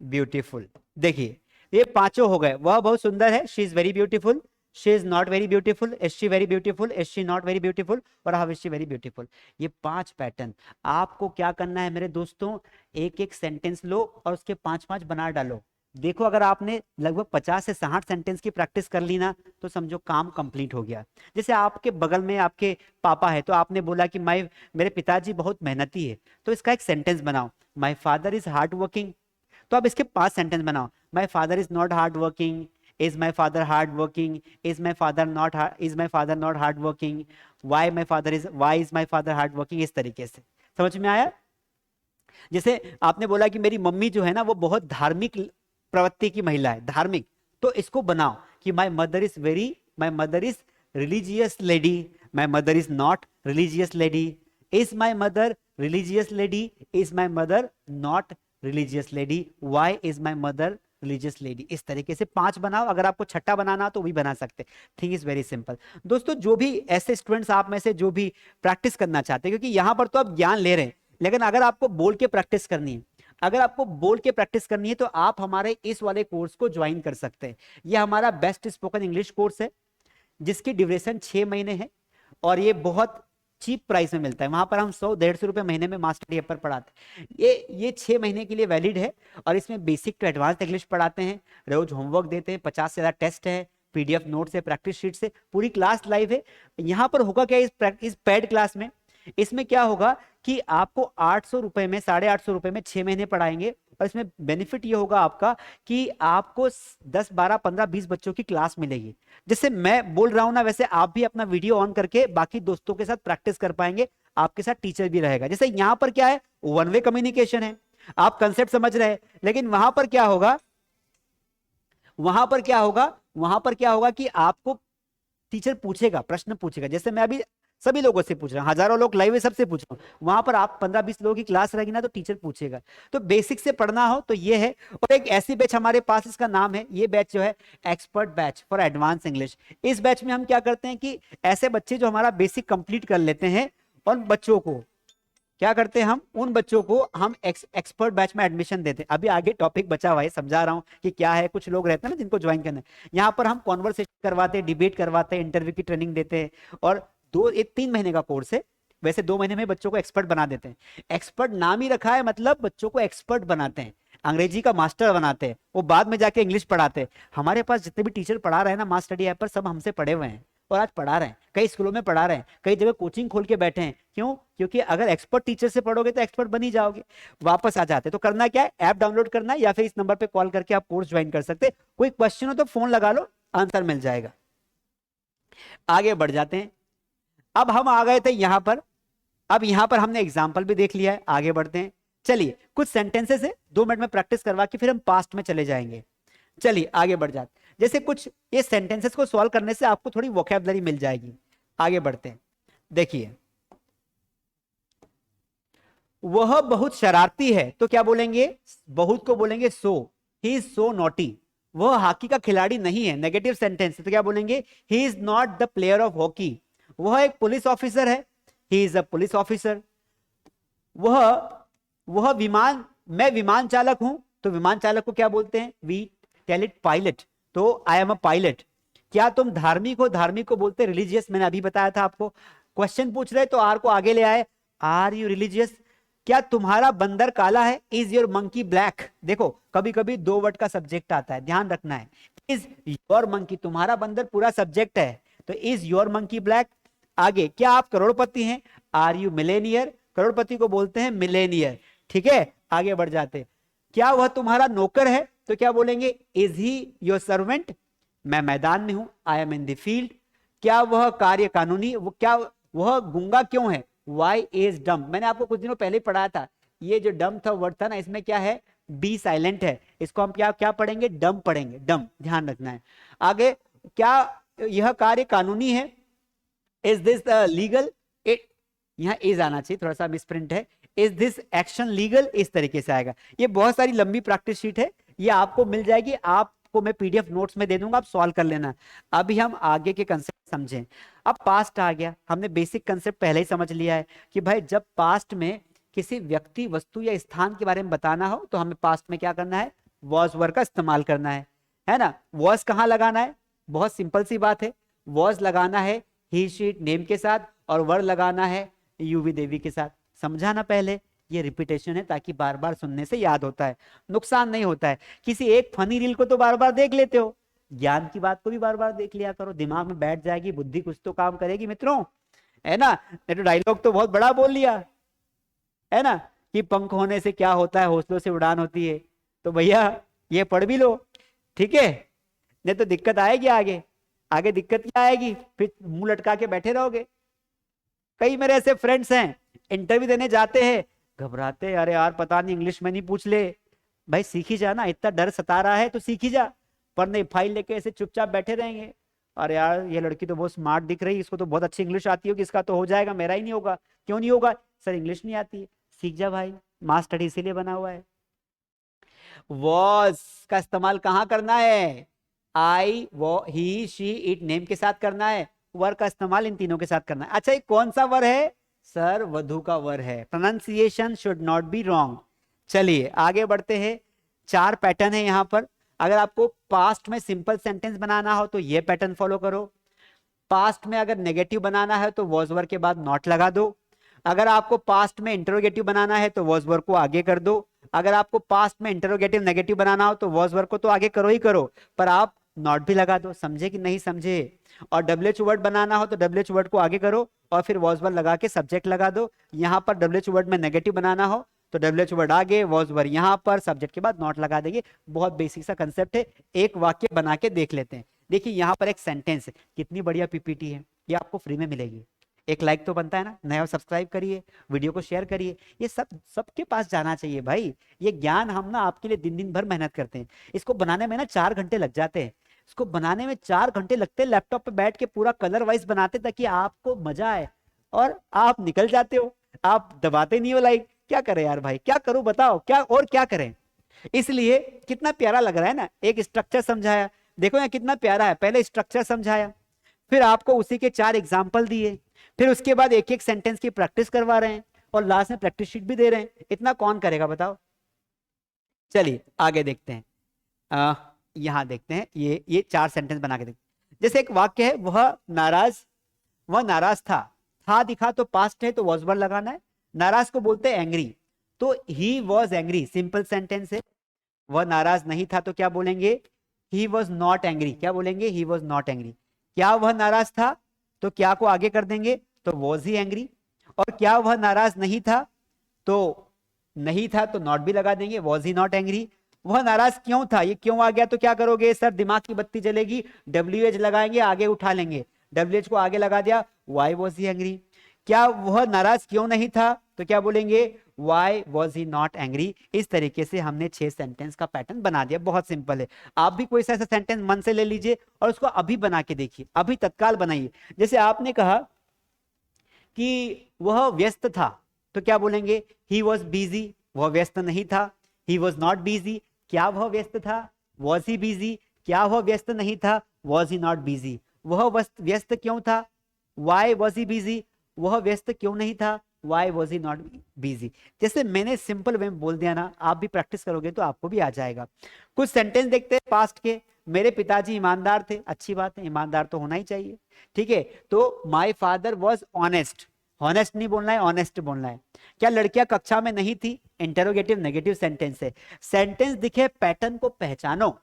beautiful. देखिए ये पांचों हो गए, वह बहुत सुंदर है, she is very beautiful, she is not very beautiful, is she very beautiful, is she not very beautiful, और how is she very beautiful. ये 5 पैटर्न। आपको क्या करना है मेरे दोस्तों, एक एक सेंटेंस लो और उसके 5-5 बना डालो। देखो अगर आपने लगभग 50 से 60 सेंटेंस की प्रैक्टिस कर ली ना, तो समझो काम कंप्लीट हो गया। जैसे आपके बगल में आपके पापा है, तो आपने बोला कि मेरे पिताजी बहुत मेहनती है, तो इसका एक सेंटेंस बनाओ, my father is hard working. तो अब इसके 5 सेंटेंस बनाओ, my father is not hard working, is my father hard working, is my father not hard working, why is my father hard working। इस तरीके से समझ में आया? जैसे आपने बोला कि मेरी मम्मी जो है ना वो बहुत धार्मिक प्रवृत्ति की महिला है, धार्मिक, तो इसको बनाओ कि my mother is religious lady, my mother is not religious lady, is my mother religious lady, is my mother not religious lady, why is my mother religious lady. इस तरीके से 5 बनाओ। अगर आपको छठा बनाना तो भी बना सकते। Thing is very simple. दोस्तों जो भी ऐसे स्टूडेंट्स आप में से जो भी प्रैक्टिस करना चाहते हैं, क्योंकि यहां पर तो आप ज्ञान ले रहे हैं, लेकिन अगर आपको बोल के प्रैक्टिस करनी है, अगर आपको बोल के प्रैक्टिस करनी है, तो आप हमारे इस वाले कोर्स को ज्वाइन कर सकते हैं। यह हमारा बेस्ट स्पोकन इंग्लिश कोर्स है, जिसकी ड्यूरेशन 6 महीने है, और ये बहुत चीप प्राइस में मिलता है। वहां पर हम 100-150 रुपए महीने में मास्टर ऐप पर पढ़ाते हैं। ये 6 महीने के लिए वैलिड है, और इसमें बेसिक टू एडवांस इंग्लिश पढ़ाते हैं, रोज होमवर्क देते हैं, 50 से ज्यादा टेस्ट है, पीडीएफ नोट से, प्रैक्टिस शीट से, पूरी क्लास लाइव है। यहाँ पर होगा क्या, इस पेड क्लास में, इसमें क्या होगा कि आपको 800 रुपए में, 850 रुपए में 6 महीने पढ़ाएंगे। और इसमें बेनिफिट ये होगा आपका कि आपको 10, 12, 15, 20 बच्चों की क्लास मिलेगी। जैसे मैं बोल रहा हूं ना, वैसे आप भी अपना वीडियो ऑन करके बाकी दोस्तों के साथ प्रैक्टिस कर पाएंगे, आपके साथ टीचर भी रहेगा। जैसे यहां पर क्या है, वन वे कम्युनिकेशन है, आप कंसेप्ट समझ रहे हैं, लेकिन वहां पर क्या होगा, वहां पर क्या होगा कि आपको टीचर पूछेगा, प्रश्न पूछेगा। जैसे मैं अभी सभी लोगों से पूछ रहा हूं, हजारों लोग लाइव है, सबसे पूछ रहा हूं, वहां पर आप 15-20 लोगों की क्लास रहेगी ना, तो टीचर पूछेगा। तो बेसिक से पढ़ना हो तो ये है। और एक ऐसी बैच हमारे पास, इसका नाम है, ये बैच जो है expert batch for advance English. इस बैच में हम क्या करते हैं कि ऐसे बच्चे जो हमारा बेसिक कंप्लीट कर लेते हैं, और बच्चों को क्या करते हैं हम उन बच्चों को हम एक्सपर्ट बैच में एडमिशन देते हैं। अभी आगे टॉपिक बचा हुआ है, समझा रहा हूँ कि क्या है। कुछ लोग रहते हैं ना जिनको ज्वाइन करना है, यहाँ पर हम कॉन्वर्सेशन करवाते हैं, डिबेट करवाते हैं, इंटरव्यू की ट्रेनिंग देते हैं। और 3 महीने का कोर्स है, वैसे 2 महीने में बच्चों को एक्सपर्ट बना देते हैं। एक्सपर्ट नाम ही रखा है, मतलब बच्चों को एक्सपर्ट बनाते हैं, अंग्रेजी का मास्टर बनाते हैं, वो बाद में जाके इंग्लिश पढ़ाते हैं। हमारे पास जितने भी टीचर पढ़ा रहे हैं ना मास स्टडी ऐप पर, सब हमसे पढ़े हुए हैं और आज पढ़ा रहे हैं, कई स्कूलों में पढ़ा रहे हैं, कई जगह कोचिंग खोल के बैठे हैं। क्यों? क्योंकि अगर एक्सपर्ट टीचर से पढ़ोगे तो एक्सपर्ट बन ही जाओगे। वापस आ जाते तो करना क्या है, ऐप डाउनलोड करना है या फिर इस नंबर पे कॉल करके आप कोर्स ज्वाइन कर सकते हैं। कोई क्वेश्चन हो तो फोन लगा लो, आंसर मिल जाएगा। आगे बढ़ जाते हैं। अब हम आ गए थे यहां पर, अब यहां पर हमने एग्जाम्पल भी देख लिया है, आगे बढ़ते हैं। चलिए कुछ सेंटेंसेस है, 2 मिनट में प्रैक्टिस करवा के फिर हम पास्ट में चले जाएंगे। चलिए आगे बढ़ जाते, जैसे कुछ ये सेंटेंसेस को सॉल्व करने से आपको थोड़ी वोकैबुलरी मिल जाएगी। आगे बढ़ते हैं। देखिए, वह बहुत शरारती है तो क्या बोलेंगे, बहुत को बोलेंगे सो, ही इज सो नॉटी। वह हॉकी का खिलाड़ी नहीं है, नेगेटिव सेंटेंस तो क्या बोलेंगे, he is not the player of hockey. वह एक पुलिस ऑफिसर है, he is a police officer. वह विमान, मैं विमान चालक हूं, तो विमान चालक को क्या बोलते हैं, वी टेल इट पायलट, तो आई एम अ पायलट। क्या तुम धार्मिक हो, धार्मिक को बोलते हैं रिलीजियस, मैंने अभी बताया था आपको। क्वेश्चन पूछ रहे तो आर को आगे ले आए, आर यू रिलीजियस। क्या तुम्हारा बंदर काला है, इज योर मंकी ब्लैक। देखो कभी कभी 2 वर्ड का सब्जेक्ट आता है, ध्यान रखना है। इज योर मंकी, तुम्हारा बंदर पूरा सब्जेक्ट है, तो इज योर मंकी ब्लैक। आगे, क्या आप करोड़पति हैं, आर यू मिलेनियर, करोड़पति को बोलते हैं मिलेनियर। ठीक है, आगे बढ़ जाते। क्या वह तुम्हारा नौकर है, तो क्या बोलेंगे, इज ही योर सर्वेंट। मैं मैदान में हूं, I am in the field. क्या वह कार्य कानूनी, वो क्या वह गूंगा क्यों है, वाई इज डम। मैंने आपको कुछ दिनों पहले पढ़ाया था, ये जो डम था वर्ड था ना, इसमें क्या है, बी साइलेंट है, इसको हम क्या क्या पढ़ेंगे, डम पढ़ेंगे, डम, ध्यान रखना है। आगे, क्या यह कार्य कानूनी है, इज दिस लीगल। यहाँ इज आना चाहिए, थोड़ा सा मिसप्रिंट है, इज दिस एक्शन लीगल, इस तरीके से आएगा। ये बहुत सारी लंबी प्रैक्टिस शीट है, ये आपको मिल जाएगी, आपको मैं पीडीएफ नोट्स में दे दूंगा, आप सॉल्व कर लेना। अभी हम आगे के कंसेप्ट समझें। अब पास्ट आ गया, हमने बेसिक कंसेप्ट पहले ही समझ लिया है कि भाई जब पास्ट में किसी व्यक्ति, वस्तु या स्थान के बारे में बताना हो तो हमें पास्ट में क्या करना है, वॉज वर्ड का इस्तेमाल करना है ना। वॉज कहाँ लगाना है, बहुत सिंपल सी बात है, वॉज लगाना है ही शी नेम के साथ, और वर लगाना है यूवी देवी के साथ। समझाना पहले, ये रिपीटेशन है ताकि बार बार सुनने से याद होता है, नुकसान नहीं होता है। किसी एक फनी रील को तो बार बार देख लेते हो, ज्ञान की बात को भी बार बार देख लिया करो, दिमाग में बैठ जाएगी, बुद्धि कुछ तो काम करेगी मित्रों, है ना। नहीं तो डायलॉग तो बहुत बड़ा बोल लिया, है ना, कि पंख होने से क्या होता है, हौसलों से उड़ान होती है। तो भैया ये पढ़ भी लो, ठीक है, नहीं तो दिक्कत आएगी आगे। आगे दिक्कत क्या आएगी, फिर मुंह लटका के बैठे रहोगे। कई मेरे ऐसे फ्रेंड्स हैं, इंटरव्यू देने जाते हैं, घबराते, अरे यार पता नहीं इंग्लिश में नहीं पूछ ले। भाई सीख ही जा ना, इतना डर सता रहा है तो सीख ही जा, पर नहीं फाइल लेके ऐसे चुपचाप बैठे रहेंगे। अरे यार ये लड़की तो बहुत स्मार्ट दिख रही है, इसको तो बहुत अच्छी इंग्लिश आती होगी, इसका तो हो जाएगा, मेरा ही नहीं होगा। क्यों नहीं होगा सर, इंग्लिश नहीं आती है। सीख जा भाई, मास स्टडी इसीलिए बना हुआ है। वॉज का इस्तेमाल कहाँ करना है, आई, वो, ही, शी, इट नेम के साथ करना है। वर का इस्तेमाल इन तीनों के साथ करना है। अच्छा ये कौन सा वर है, सर वधु का वर है, pronunciation should not be wrong. चलिए आगे बढ़ते हैं। 4 पैटर्न है यहाँ पर। अगर आपको पास्ट में सिंपल सेंटेंस बनाना हो तो ये पैटर्न फॉलो करो। पास्ट में अगर नेगेटिव बनाना है तो वॉज वर के बाद नॉट लगा दो। अगर आपको पास्ट में इंटरोगेटिव बनाना है तो वॉज वर को आगे कर दो। अगर आपको पास्ट में इंटरोगेटिव नेगेटिव बनाना हो तो वॉज वर को तो आगे करो ही करो, पर आप नॉट भी लगा दो। समझे कि नहीं समझे। और डब्ल्यूएच वर्ड बनाना हो तो डब्ल्यूएच वर्ड को आगे करो और फिर वॉज वर लगा के सब्जेक्ट लगा दो। यहाँ पर डब्ल्यूएच वर्ड में नेगेटिव बनाना हो तो डब्ल्यूएच वर्ड आगे, वॉज वर यहाँ पर, सब्जेक्ट के बाद नॉट लगा देंगे। बहुत बेसिक सा कंसेप्ट है, एक वाक्य बना के देख लेते हैं। देखिए यहाँ पर एक सेंटेंस है, कितनी बढ़िया पीपीटी है, ये आपको फ्री में मिलेगी। एक लाइक तो बनता है ना, नया सब्सक्राइब करिए, वीडियो को शेयर करिए, ये सब सबके पास जाना चाहिए भाई। ये ज्ञान हम ना आपके लिए दिन दिन भर मेहनत करते हैं, इसको बनाने में ना 4 घंटे लग जाते हैं, इसको बनाने में 4 घंटे लगते हैं, लैपटॉप पे बैठ के पूरा कलर वाइज बनाते ताकि आपको मजा आए, और आप निकल जाते हो, आप दबाते नहीं हो लाइक। क्या करें यार भाई, क्या करूं बताओ, क्या और क्या करें। इसलिए कितना प्यारा लग रहा है ना, एक स्ट्रक्चर समझाया, देखो यहाँ कितना प्यारा है, पहले स्ट्रक्चर समझाया, फिर आपको उसी के 4 एग्जाम्पल दिए, फिर उसके बाद एक एक सेंटेंस की प्रैक्टिस करवा रहे हैं, और लास्ट में प्रैक्टिस शीट भी दे रहे हैं, इतना कौन करेगा बताओ। चलिए आगे देखते हैं। यहां देखते हैं, ये 4 सेंटेंस बना के देखते हैं। जैसे एक वाक्य है, वह नाराज था दिखा तो पास्ट है तो वॉज वर्ड लगाना है। नाराज को बोलते हैं एंग्री, तो he was angry, simple sentence है। वह नाराज नहीं था तो क्या बोलेंगे, ही वॉज नॉट एंग्री, क्या बोलेंगे, ही वॉज नॉट एंग्री। क्या वह नाराज था, तो क्या को आगे कर देंगे तो वॉज ही एंग्री। और क्या वह नाराज नहीं था, तो नहीं था तो नॉट भी लगा देंगे, वॉज ही नॉट एंग्री। वह नाराज क्यों था, ये क्यों आ गया तो क्या करोगे सर, दिमाग की बत्ती जलेगी, WH लगाएंगे, आगे उठा लेंगे, WH को आगे लगा दिया, वाई वॉज ही एंग्री। क्या वह नाराज क्यों नहीं था, तो क्या बोलेंगे, why was he not angry. इस तरीके से हमने 6 सेंटेंस का पैटर्न बना दिया, बहुत सिंपल है। आप भी कोई सा ऐसा सेंटेंस मन से ले लीजिए और उसको अभी बना के देखिए, अभी तत्काल बनाइए। जैसे आपने कहा कि वह व्यस्त था, तो क्या बोलेंगे, ही वॉज बिजी, वह व्यस्त नहीं था। ही वॉज नॉट बिजी, क्या वह व्यस्त था, वॉज ही बिजी। क्या वह व्यस्त नहीं था, वॉज ही नॉट बिजी। वह व्यस्त क्यों था, वाई वॉज ही बिजी, वह व्यस्त क्यों नहीं था, why was he not busy. जैसे मैंने सिंपल वे में बोल दिया ना, आप भी प्रैक्टिस करोगे तो आपको भी आ जाएगा। कुछ सेंटेंस देखते हैं पास्ट के। मेरे पिताजी ईमानदार थे, अच्छी बात है, ईमानदार तो होना ही चाहिए, ठीक है। तो my father was honest, honest नहीं बोलना है, ऑनेस्ट बोलना है। क्या लड़कियां कक्षा में नहीं थी, इंटरोगेटिव नेगेटिव सेंटेंस है। सेंटेंस दिखे, पैटर्न को पहचानो,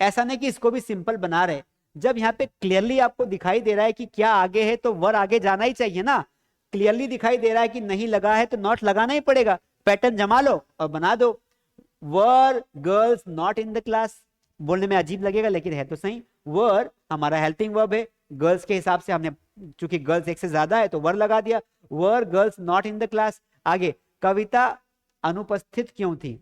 ऐसा नहीं कि इसको भी सिंपल बना रहे। जब यहाँ पे क्लियरली आपको दिखाई दे रहा है कि क्या आगे है तो वर आगे जाना ही चाहिए ना। क्लियरली दिखाई दे रहा है कि नहीं लगा है तो नॉट लगाना ही पड़ेगा। पैटर्न जमा लो और बना दो। Were girls not in the class, बोलने में अजीब लगेगा लेकिन है तो सही। वर हमारा हेल्पिंग वर्ब है, गर्ल्स के हिसाब से हमने, चूंकि गर्ल्स एक से ज्यादा है तो वर लगा दिया, were girls not in the class. आगे, कविता अनुपस्थित क्यों थी,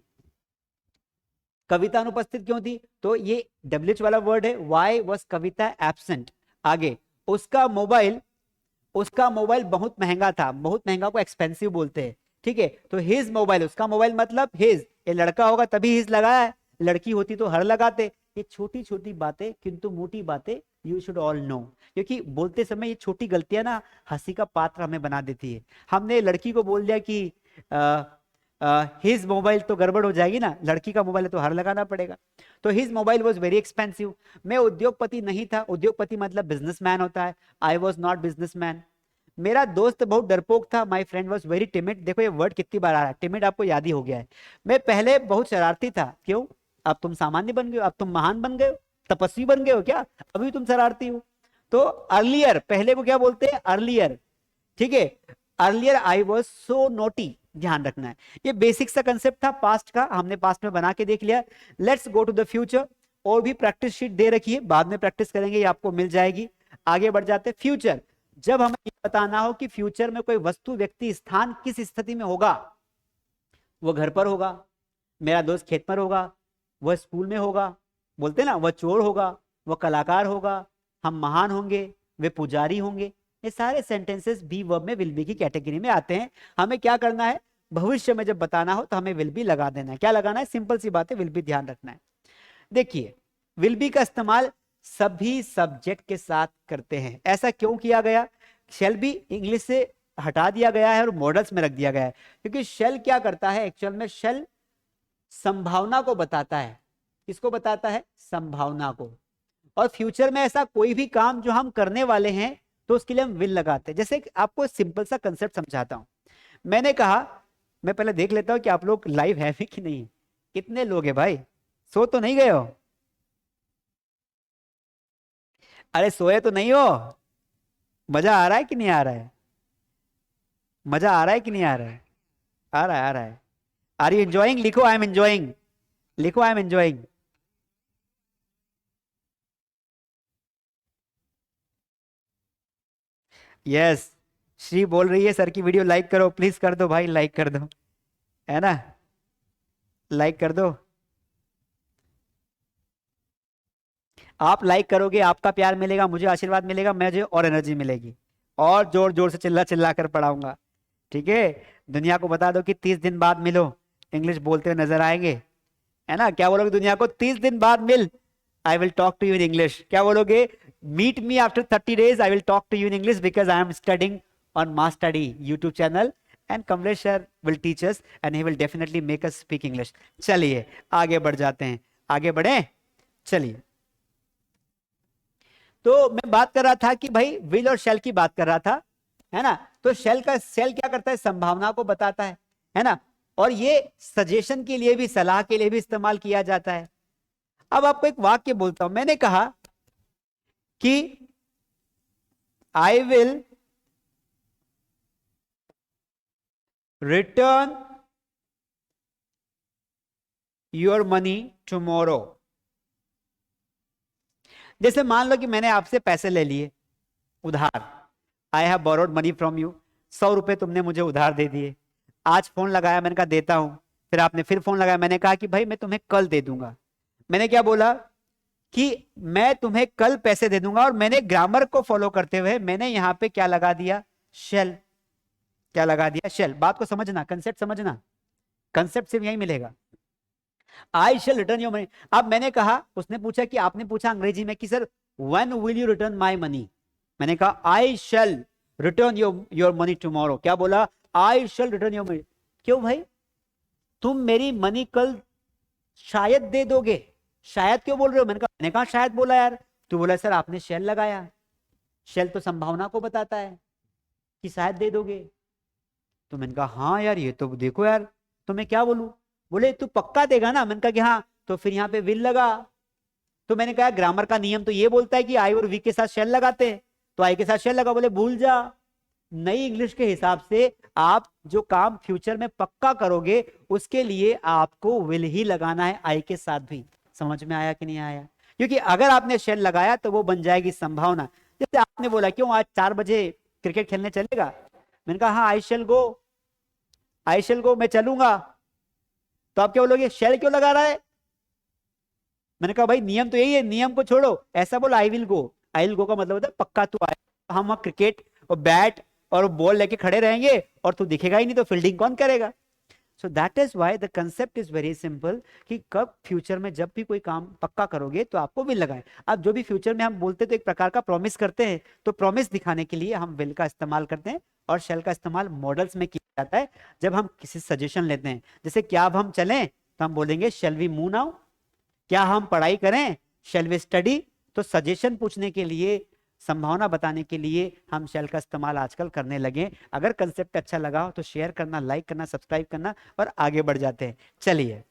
कविता अनुपस्थित क्यों थी, तो ये WH वाला वर्ड है, वाई वॉज कविता एब्सेंट। आगे, उसका मोबाइल बहुत महंगा था, बहुत महंगा को एक्सपेंसिव बोलते हैं, ठीक है। तो हिज मोबाइल, उसका मोबाइल मतलब हिज, ये लड़का होगा तभी हिज लगाया है, लड़की होती तो हर लगाते। ये छोटी छोटी बातें किंतु मोटी बातें, यू शुड ऑल नो, क्योंकि बोलते समय ये छोटी गलतियां ना हंसी का पात्र हमें बना देती है। हमने लड़की को बोल दिया कि हिज मोबाइल, तो गड़बड़ हो जाएगी ना, लड़की का मोबाइल है तो हर लगाना पड़ेगा। तो his mobile was very expensive. मैं उद्योगपति नहीं था, उद्योगपति मतलब बिजनेसमैन होता है, आई वॉज नॉट बिजनेसमैन। मेरा दोस्त बहुत डरपोक था, my friend was very timid. देखो ये वर्ड कितनी बार आ रहा है, टिमिड आपको याद ही हो गया है। मैं पहले बहुत शरारती था, क्यों, अब तुम सामान्य बन गए हो, अब तुम महान बन गए हो, तपस्वी बन गए हो क्या, अभी तुम शरारती हो। तो अर्लियर, पहले को क्या बोलते हैं, अर्लियर, ठीक है। Earlier I was so naughty, ध्यान रखना है। ये बेसिक सा कंसेप्ट था पास्ट का, हमने पास्ट में बना के देख लिया। Let's go to the future. और भी प्रैक्टिस शीट दे रखी है, बाद में प्रैक्टिस करेंगे, ये आपको मिल जाएगी। आगे बढ़ जाते हैं। फ्यूचर, जब हमें ये बताना हो कि फ्यूचर में कोई वस्तु व्यक्ति स्थान किस स्थिति में होगा, वो घर पर होगा, मेरा दोस्त खेत पर होगा, वह स्कूल में होगा, बोलते ना, वह चोर होगा, वह कलाकार होगा, हम महान होंगे, वे पुजारी होंगे। ये सारे सेंटेंसेस बी वर्ब में विल बी की कैटेगरी में आते हैं। हमें क्या करना है, भविष्य में जब बताना हो तो हमें विल बी लगा देना है। क्या लगाना है, सिंपल सी बात है, विल बी ध्यान रखना है। देखिए, विल बी का इस्तेमाल सभी सब्जेक्ट के साथ करते हैं। ऐसा क्यों किया गया, शेल भी इंग्लिश से हटा दिया गया है और मॉडल्स में रख दिया गया है, क्योंकि शेल क्या करता है, एक्चुअल में शेल संभावना को बताता है। किसको बताता है, संभावना को। और फ्यूचर में ऐसा कोई भी काम जो हम करने वाले हैं तो उसके लिए हम विल लगाते हैं। जैसे आपको सिंपल सा कंसेप्ट समझाता हूं। मैंने कहा, मैं पहले देख लेता हूं कि आप लोग लाइव है भी कि नहीं, कितने लोग हैं भाई, सो तो नहीं गए हो, अरे सोए तो नहीं हो, मजा आ रहा है कि नहीं आ रहा है, मजा आ रहा है कि नहीं आ रहा है, आ रहा है, आ रहा है। आर यू एंजॉइंग, लिखो आई एम एंजॉइंग, लिखो I am enjoying. Yes, Shri बोल रही है सर की वीडियो लाइक करो, प्लीज कर दो भाई, लाइक कर दो, है ना, लाइक कर दो। आप लाइक करोगे, आपका प्यार मिलेगा, मुझे आशीर्वाद मिलेगा, मुझे और एनर्जी मिलेगी, और जोर जोर से चिल्ला चिल्ला कर पढ़ाऊंगा, ठीक है। दुनिया को बता दो कि 30 दिन बाद मिलो, इंग्लिश बोलते हुए नजर आएंगे, है ना। क्या बोलोगे दुनिया को, 30 दिन बाद मिल, I will talk to you in English. क्या बोलोगे, meet me after 30 days, I will talk to you in English because I am studying on Mass Study YouTube channel and Kamlesh sir will teach us and he will definitely make us speak English. चलिए आगे बढ़ जाते हैं, आगे बढ़े। चलिए, तो मैं बात कर रहा था कि भाई विल और शेल की बात कर रहा था, है ना। तो शेल क्या करता है, संभावना को बताता है ना। और ये सजेशन के लिए भी, सलाह के लिए भी इस्तेमाल किया जाता है। अब आपको एक वाक्य बोलता हूं, मैंने कहा कि I will return your money tomorrow. जैसे मान लो कि मैंने आपसे पैसे ले लिए उधार, I have borrowed money from you, 100 रुपए तुमने मुझे उधार दे दिए। आज फोन लगाया, मैंने कहा देता हूं, फिर आपने फिर फोन लगाया, मैंने कहा कि भाई मैं तुम्हें कल दे दूंगा। मैंने क्या बोला कि मैं तुम्हें कल पैसे दे दूंगा, और मैंने ग्रामर को फॉलो करते हुए मैंने यहां पे क्या लगा दिया, शेल। क्या लगा दिया, शेल। बात को समझना, कंसेप्ट समझना, कंसेप्ट सिर्फ यही मिलेगा। I shall return your money. अब मैंने कहा, उसने पूछा कि आपने पूछा अंग्रेजी में कि sir when will you return my money. मैंने कहा I shall return your money tomorrow. क्या बोला, I shall return your money. क्यों भाई, तुम मेरी मनी कल शायद दे दोगे। शायद क्यों बोल रहे हो, मैंने कहा शायद बोला यार। तो बोला सर आपने शेल लगाया, शेल तो संभावना को बताता है कि शायद दे दोगे। तो मैंने कहा हाँ यार, ये तो देखो यार, तो मैं क्या बोलूं। बोले तू पक्का देगा ना। मैंने कहा कि हाँ। तो फिर यहाँ पे विल लगा। तो मैंने कहा ग्रामर का नियम तो ये बोलता है कि आई और वी के साथ शेल लगाते हैं, तो आई के साथ शेल लगा। बोले भूल जा, नई इंग्लिश के हिसाब से आप जो काम फ्यूचर में पक्का करोगे उसके लिए आपको विल ही लगाना है, आई के साथ भी। समझ में आया कि नहीं आया, क्योंकि अगर आपने शेल लगाया तो वो बन जाएगी संभावना। जैसे आपने बोला क्यों आज 4 बजे क्रिकेट खेलने चलेगा। मैंने कहा हाँ I shall go, I shall go, मैं चलूंगा। तो आप क्या बोलोगे, शेल क्यों लगा रहा है। मैंने कहा भाई नियम तो यही है, नियम को छोड़ो। ऐसा बोला I will go, I will go का मतलब होता है पक्का तू आए। हम वहां क्रिकेट और बैट और बॉल लेके खड़े रहेंगे और तू दिखेगा ही नहीं, तो फील्डिंग कौन करेगा। सो that is why the concept is very simple, कि कब फ्यूचर में जब भी कोई काम पक्का करोगे तो आपको विल लगाए। अब जो भी फ्यूचर में हम बोलते तो एक प्रकार का प्रॉमिस करते हैं, तो प्रॉमिस दिखाने के लिए हम विल का इस्तेमाल करते हैं, और शेल का इस्तेमाल मॉडल्स में किया जाता है जब हम किसी सजेशन लेते हैं। जैसे क्या अब हम चलें, तो हम बोलेंगे शेल वी मूव नाउ। क्या हम पढ़ाई करें, शेल वी स्टडी। तो सजेशन पूछने के लिए, संभावना बताने के लिए हम शेल का इस्तेमाल आजकल करने लगे। अगर कंसेप्ट अच्छा लगा हो तो शेयर करना, लाइक करना, सब्सक्राइब करना, और आगे बढ़ जाते हैं। चलिए,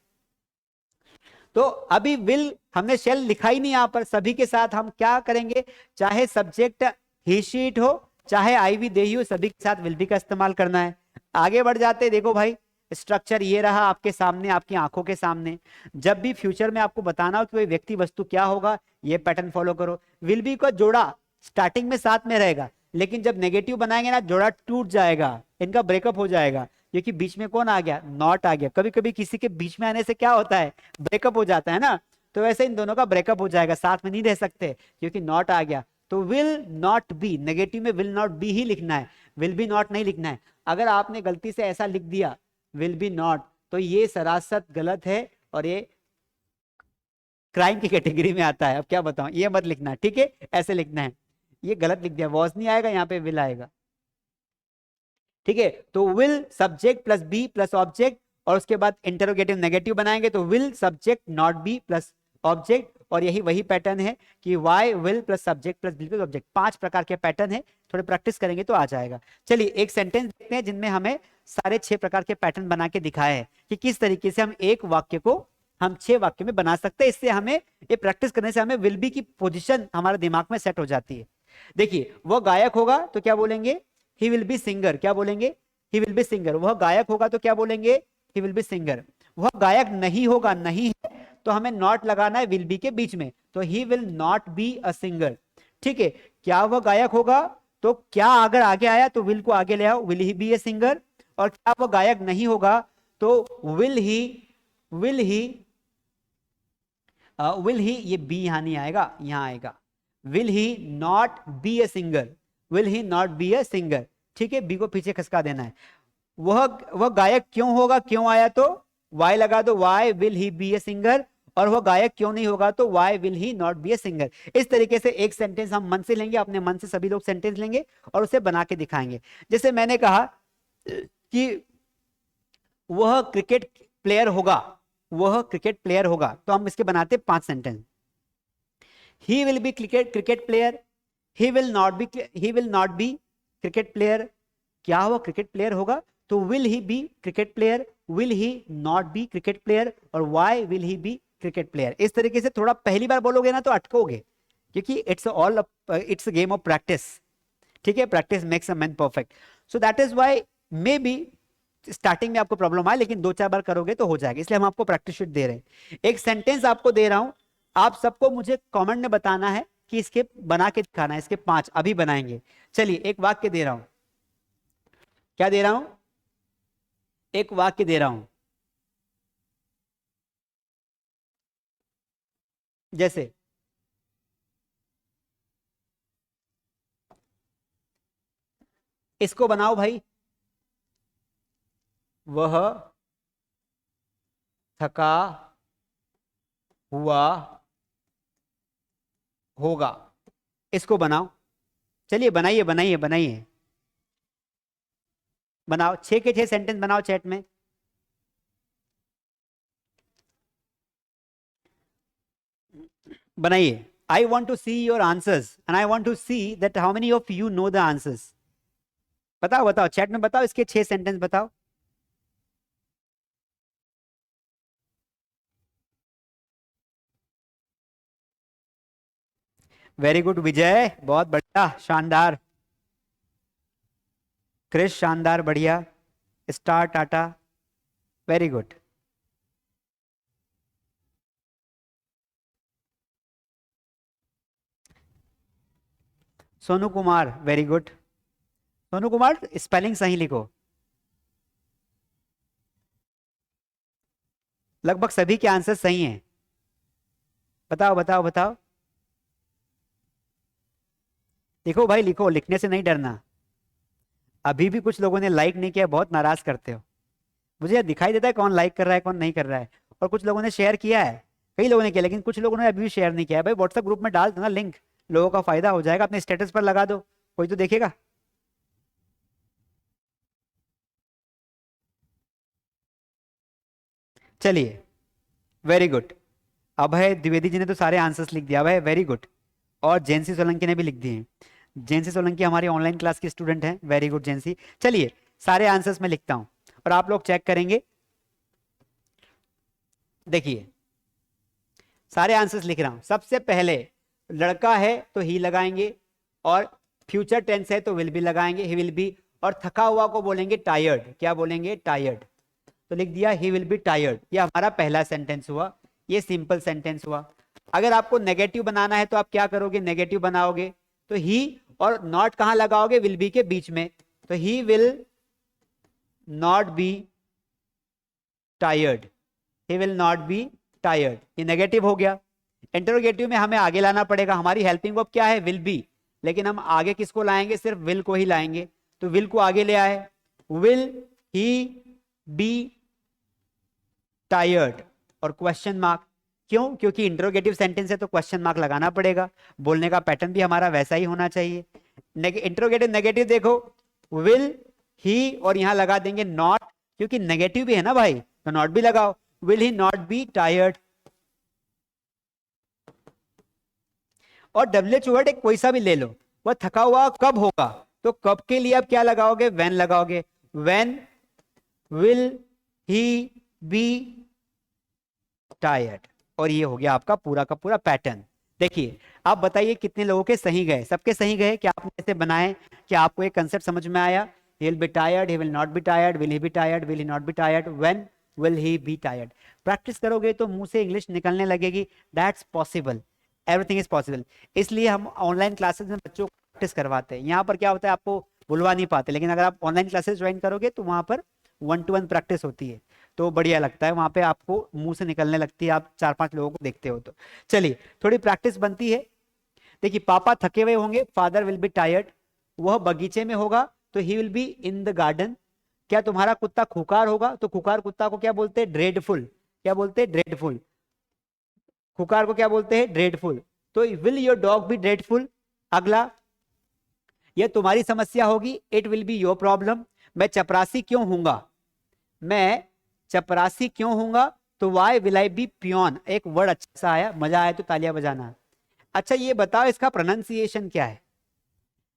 तो अभी विल हमने शेल लिखा ही नहीं यहां पर। सभी के साथ हम क्या करेंगे, चाहे सब्जेक्ट ही शीट हो, चाहे आई वी दे हो, सभी के साथ विल बी का इस्तेमाल करना है। आगे बढ़ जाते हैं। देखो भाई, स्ट्रक्चर ये रहा आपके सामने, आपकी आंखों के सामने। जब भी फ्यूचर में आपको बताना हो कि कोई व्यक्ति वस्तु क्या होगा, ये पैटर्न फॉलो करो। विल बी का जोड़ा स्टार्टिंग में साथ में रहेगा, लेकिन जब नेगेटिव बनाएंगे ना, जोड़ा टूट जाएगा, इनका ब्रेकअप हो जाएगा, क्योंकि बीच में कौन आ गया, नॉट आ गया। कभी कभी किसी के बीच में आने से क्या होता है, ब्रेकअप हो जाता है ना। तो वैसे इन दोनों का ब्रेकअप हो जाएगा, साथ में नहीं रह सकते क्योंकि नॉट आ गया। तो विल नॉट बी, नेगेटिव में विल नॉट बी ही लिखना है, विल बी नॉट नहीं लिखना है। अगर आपने गलती से ऐसा लिख दिया विल बी नॉट, तो ये सरासर गलत है और ये क्राइम की कैटेगरी में आता है। अब क्या बताऊं, ये मत लिखना, ठीक है, ऐसे लिखना है। ये गलत लिख दिया, वॉज नहीं आएगा, यहाँ पे विल आएगा, ठीक है। तो will subject plus be plus object, और उसके बाद इंटरोगेटिव नेगेटिव बनाएंगे तो will subject not be plus object. और यही वही पैटर्न है कि why will plus subject plus be plus object. 5 प्रकार के पैटर्न है, थोड़े प्रैक्टिस करेंगे तो आ जाएगा। चलिए एक सेंटेंस देखते हैं जिनमें हमें सारे 6 प्रकार के पैटर्न बना के दिखाए हैं कि किस तरीके से हम एक वाक्य को हम 6 वाक्य में बना सकते हैं। इससे हमें ये प्रैक्टिस करने से हमें विल बी की पोजीशन हमारे दिमाग में सेट हो जाती है। देखिए, वह गायक होगा तो क्या बोलेंगे, ही विल बी सिंगर। क्या बोलेंगे, ही विल बी सिंगर। वह गायक होगा तो क्या बोलेंगे, ही विल बी सिंगर। वह गायक नहीं होगा, नहीं है तो हमें नॉट लगाना है विल बी के बीच में, तो ही will not be a singer, ठीक है। क्या वह गायक होगा, तो क्या अगर आगे आया तो विल को आगे ले आओ, will he be a singer. और क्या वह गायक नहीं होगा तो विल ही ये बी यहां नहीं आएगा, यहां आएगा, will he not be a singer, will he not be a singer, ठीक है। बी को पीछे खसका देना है। वह गायक क्यों होगा, क्यों आया तो वाई लगा दो, why will he be a singer. और वह गायक क्यों नहीं होगा तो why will he not be a singer. इस तरीके से एक सेंटेंस हम मन से लेंगे, अपने मन से सभी लोग सेंटेंस लेंगे और उसे बना के दिखाएंगे। जैसे मैंने कहा कि वह क्रिकेट प्लेयर होगा, वह क्रिकेट प्लेयर होगा, तो हम इसके बनाते 5 sentence. He will be cricket player, he will not be cricket player. क्या हुआ, क्रिकेट प्लेयर होगा, तो will he be cricket player, will he not be cricket player, और why will he be cricket player. इस तरीके से थोड़ा पहली बार बोलोगे ना तो अटकोगे, क्योंकि इट्स गेम ऑफ प्रैक्टिस। ठीक है, practice makes a man perfect. So that is why maybe starting में आपको प्रॉब्लम आए, लेकिन 2-4 बार करोगे तो हो जाएगा, इसलिए हम आपको प्रैक्टिस शीट दे रहे हैं। एक सेंटेंस आपको दे रहा हूं, आप सबको मुझे कमेंट में बताना है कि इसके बना के दिखाना है, इसके 5 अभी बनाएंगे। चलिए, एक वाक्य दे रहा हूं, क्या दे रहा हूं, एक वाक्य दे रहा हूं, जैसे इसको बनाओ भाई, वह थका हुआ होगा। इसको बनाओ, चलिए बनाइए बनाइए बनाइए, बनाओ 6 के 6 सेंटेंस बनाओ चैट में। बनाइए। I want to see your answers and I want to see that how many of you know the answers. बताओ बताओ चैट में बताओ, इसके 6 सेंटेंस बताओ। वेरी गुड विजय, बहुत बढ़िया, शानदार। क्रिश शानदार, बढ़िया। Star Tata, very good. Sonu Kumar, very good. Sonu Kumar spelling सही लिखो। लगभग सभी के आंसर सही हैं। बताओ बताओ बताओ, लिखो भाई लिखो, लिखने से नहीं डरना। अभी भी कुछ लोगों ने लाइक नहीं किया, बहुत नाराज करते हो। मुझे दिखाई देता है कौन लाइक कर रहा है कौन नहीं कर रहा है, और कुछ लोगों ने शेयर किया है, कई लोगों ने किया, लेकिन कुछ लोगों ने अभी भी शेयर नहीं किया है। भाई व्हाट्सएप ग्रुप में डाल दो ना लिंक, लोगों का फायदा हो जाएगा, अपने स्टेटस पर लगा दो, कोई तो देखेगा। चलिए, वेरी गुड। अभय द्विवेदी जी ने तो सारे आंसर्स लिख दिया, अभय वेरी गुड। और जेंसी सोलंकी ने भी लिख दिए हैं। जेंसी सोलंकी हमारी ऑनलाइन क्लास की स्टूडेंट हैं, वेरी गुड जेंसी। चलिए, सारे आंसर्स मैं लिखता हूं और आप लोग चेक करेंगे। देखिए, सारे आंसर्स लिख रहा हूं। सबसे पहले लड़का है तो ही लगाएंगे, और फ्यूचर टेंस है तो विल बी लगाएंगे, ही विल बी। और थका हुआ को बोलेंगे टायर्ड, क्या बोलेंगे, टायर्ड। तो लिख दिया ही विल बी टायर्ड, ये हमारा पहला सेंटेंस हुआ, ये सिंपल सेंटेंस हुआ। अगर आपको नेगेटिव बनाना है तो आप क्या करोगे, नेगेटिव बनाओगे तो ही और नॉट कहां लगाओगे, विल बी के बीच में, तो ही will not be tired, he will not be tired, ये नेगेटिव हो गया। इंटरोगेटिव में हमें आगे लाना पड़ेगा, हमारी हेल्पिंग वर्ब क्या है, विल बी, लेकिन हम आगे किसको लाएंगे, सिर्फ विल को ही लाएंगे, तो विल को आगे ले आए, विल ही बी टायर्ड और क्वेश्चन मार्क। क्यों, क्योंकि इंटरोगेटिव सेंटेंस है तो क्वेश्चन मार्क लगाना पड़ेगा, बोलने का पैटर्न भी हमारा वैसा ही होना चाहिए। इंटरोगेटिव नेगेटिव देखो, विल ही और यहां लगा देंगे नॉट, क्योंकि नेगेटिव भी है ना भाई, तो नॉट भी लगाओ, will he not be tired. और डब्ल्यूएच वर्ड एक कोई सा भी ले लो, वह थका हुआ कब होगा, तो कब के लिए आप क्या लगाओगे, व्हेन लगाओगे, when will he be tired. और ये हो गया आपका पूरा का पूरा पैटर्न। देखिए, आप बताइए कितने लोगों के सही गए, सबके सही गए, क्या आपने ऐसे बनाए, क्या आपको एक कंसेप्ट समझ में आया, he will be tired, he will not be tired, will he be tired, will he not be tired, when will he be tired। Practice करोगे तो मुंह से इंग्लिश निकलने लगेगी, that's possible, everything is possible. इसलिए हम ऑनलाइन क्लासेस में बच्चों को प्रैक्टिस करवाते हैं। यहाँ पर क्या होता है, आपको बुलवा नहीं पाते, लेकिन अगर आप ऑनलाइन क्लासेस ज्वाइन करोगे तो वहां पर 1-to-1 प्रैक्टिस होती है, तो बढ़िया लगता है, वहां पे आपको मुंह से निकलने लगती है, आप 4-5 लोगों को देखते हो तो। चलिए, थोड़ी प्रैक्टिस बनती है। देखिए, पापा थके हुए होंगे, फादर विल बी टायर्ड, वह बगीचे में होगा तो ही will be in the garden. क्या तुम्हारा कुत्ता खुकार होगा, तो खुकार कुत्ता को क्या बोलते हैं, ड्रेडफुल, क्या बोलते हैं, ड्रेडफुल। खुकार को क्या बोलते हैं, ड्रेडफुल। तो will your dog be dreadful. अगला, यह तुम्हारी समस्या होगी, it will be your problem, मैं चपरासी क्यों हूंगा, मैं चपरासी क्यों हूंगा, तो why will I be peon. एक वर्ड अच्छा सा आया, मजा आया तो तालियां बजाना। अच्छा ये बताओ इसका प्रोनाउंसिएशन क्या है,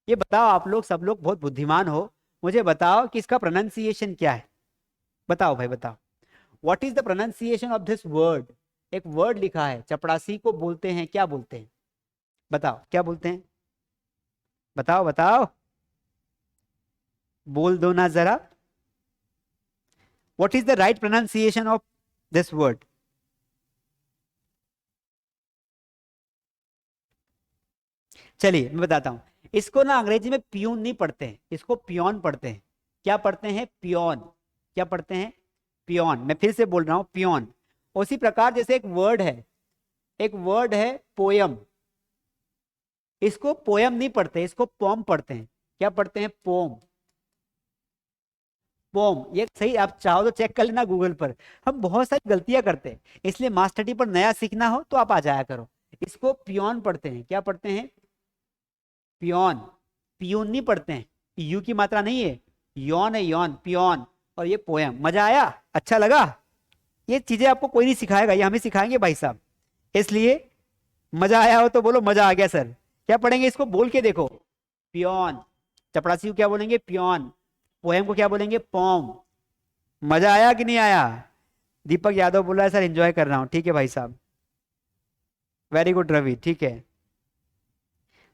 ये बताओ, आप लोग सब लोग बहुत बुद्धिमान हो, मुझे बताओ कि इसका प्रोनाउंसिएशन क्या है। बताओ भाई बताओ, what is the pronunciation of this word. एक वर्ड लिखा है, चपरासी को बोलते हैं, क्या बोलते हैं, बताओ क्या बोलते हैं, बताओ बताओ, बोल दो ना जरा, what is the right pronunciation of this word. चलिए मैं बताता हूं, इसको ना अंग्रेजी में पियून नहीं पढ़ते हैं, इसको पियोन पढ़ते हैं। क्या पढ़ते हैं, पियोन। क्या पढ़ते हैं, पियोन। मैं फिर से बोल रहा हूं, पियोन। उसी प्रकार जैसे एक वर्ड है, एक वर्ड है पोयम, इसको पोयम नहीं पढ़ते, इसको पोम पढ़ते हैं। क्या पढ़ते हैं, पोम। पोम, ये सही, आप चाहो तो चेक कर लेना गूगल पर। हम बहुत सारी गलतियां करते हैं, इसलिए मास्टर टी पर नया सीखना हो तो आप आ जाया करो। इसको पियोन पढ़ते हैं। क्या पढ़ते हैं, पियोन। पियून नहीं पढ़ते हैं, यू की मात्रा नहीं है, यौन है, यौन, पियोन। और ये पोयम। मजा आया, अच्छा लगा। ये चीजें आपको कोई नहीं सिखाएगा, ये हमें सिखाएंगे भाई साहब, इसलिए मजा आया हो तो बोलो मजा आ गया सर। क्या पढ़ेंगे, इसको बोल के देखो, पियोन। चपरासी को क्या बोलेंगे, पियोन। पोएम को क्या बोलेंगे, पोम। मजा आया कि नहीं आया। दीपक यादव बोला है सर एंजॉय कर रहा हूं, ठीक है भाई साहब, वेरी गुड रवि, ठीक है।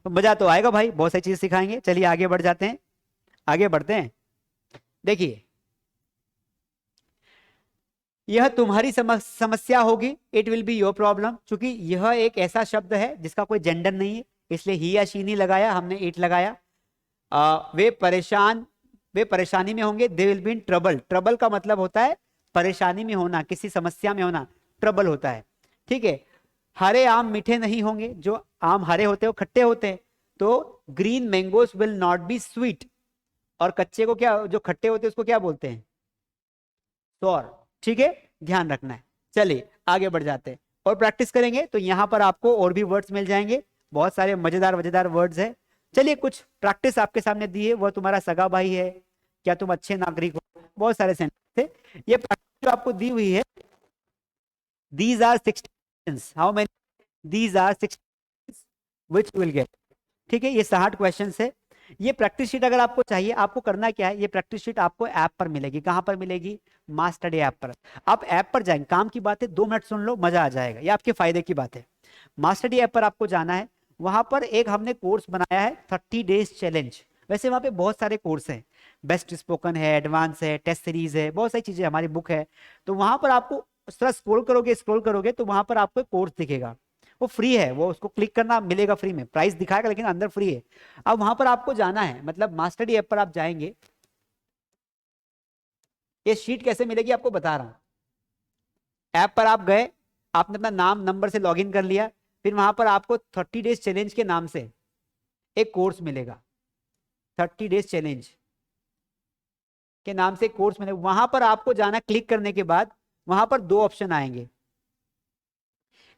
तो मजा तो आएगा भाई, बहुत सारी चीजें सिखाएंगे। चलिए आगे बढ़ जाते हैं, आगे बढ़ते हैं। देखिए यह तुम्हारी समस्या होगी, it will be your problem. क्योंकि यह एक ऐसा शब्द है जिसका कोई जेंडर नहीं है, इसलिए ही या शी नहीं लगाया, हमने इट लगाया। वे परेशान, वे परेशानी में होंगे, they will be in trouble. Trouble का मतलब होता है परेशानी में होना, किसी समस्या में होना, ट्रबल होता है, ठीक है। हरे आम मीठे नहीं होंगे, जो आम हरे होते हैं वो खट्टे होते हैं, तो green mangoes will not B sweet. और कच्चे को क्या, जो खट्टे होते हैं उसको क्या बोलते हैं, सॉर, ठीक है, ध्यान रखना है। चलिए आगे बढ़ जाते हैं और प्रैक्टिस करेंगे, तो यहां पर आपको और भी वर्ड्स मिल जाएंगे, बहुत सारे मजेदार मजेदार वर्ड्स है। चलिए कुछ प्रैक्टिस आपके सामने दी है, वह तुम्हारा सगा भाई है, क्या तुम अच्छे नागरिक हो, बहुत सारे सेंटेंस थे। ये प्रैक्टिस जो आपको दी हुई है, these are 6, how many, these are 6 which will get, ठीक है, ये 60 क्वेश्चन है। ये प्रैक्टिस शीट अगर आपको चाहिए, आपको करना क्या है, ये प्रैक्टिस शीट आपको ऐप पर मिलेगी। कहां पर मिलेगी, मास्टर स्टडी ऐप पर। आप ऐप पर जाएंगे, काम की बात है, 2 मिनट सुन लो, मजा आ जाएगा, ये आपके फायदे की बात है। मास्टर स्टडी ऐप पर आपको जाना है, वहां पर एक हमने कोर्स बनाया है 30 डेज चैलेंज। वैसे वहां पे बहुत सारे कोर्स हैं, बेस्ट स्पोकन है, एडवांस है, टेस्ट सीरीज है, बहुत सारी चीजें, हमारी बुक है। तो वहां पर आपको थोड़ा स्क्रॉल करोगे तो वहां पर आपको कोर्स दिखेगा, वो फ्री है, वो उसको क्लिक करना, मिलेगा फ्री में, प्राइस दिखाएगा लेकिन अंदर फ्री है। अब वहां पर आपको जाना है, मतलब मास्टर डी ऐप पर आप जाएंगे, ये शीट कैसे मिलेगी आपको बता रहा हूं। ऐप पर आप गए, आपने अपना नाम नंबर से लॉगिन कर लिया, फिर वहां पर आपको 30 डेज चैलेंज के नाम से एक कोर्स मिलेगा, 30 डेज चैलेंज के नाम से कोर्स मिलेगा। वहां पर आपको जाना, क्लिक करने के बाद वहां पर 2 ऑप्शन आएंगे,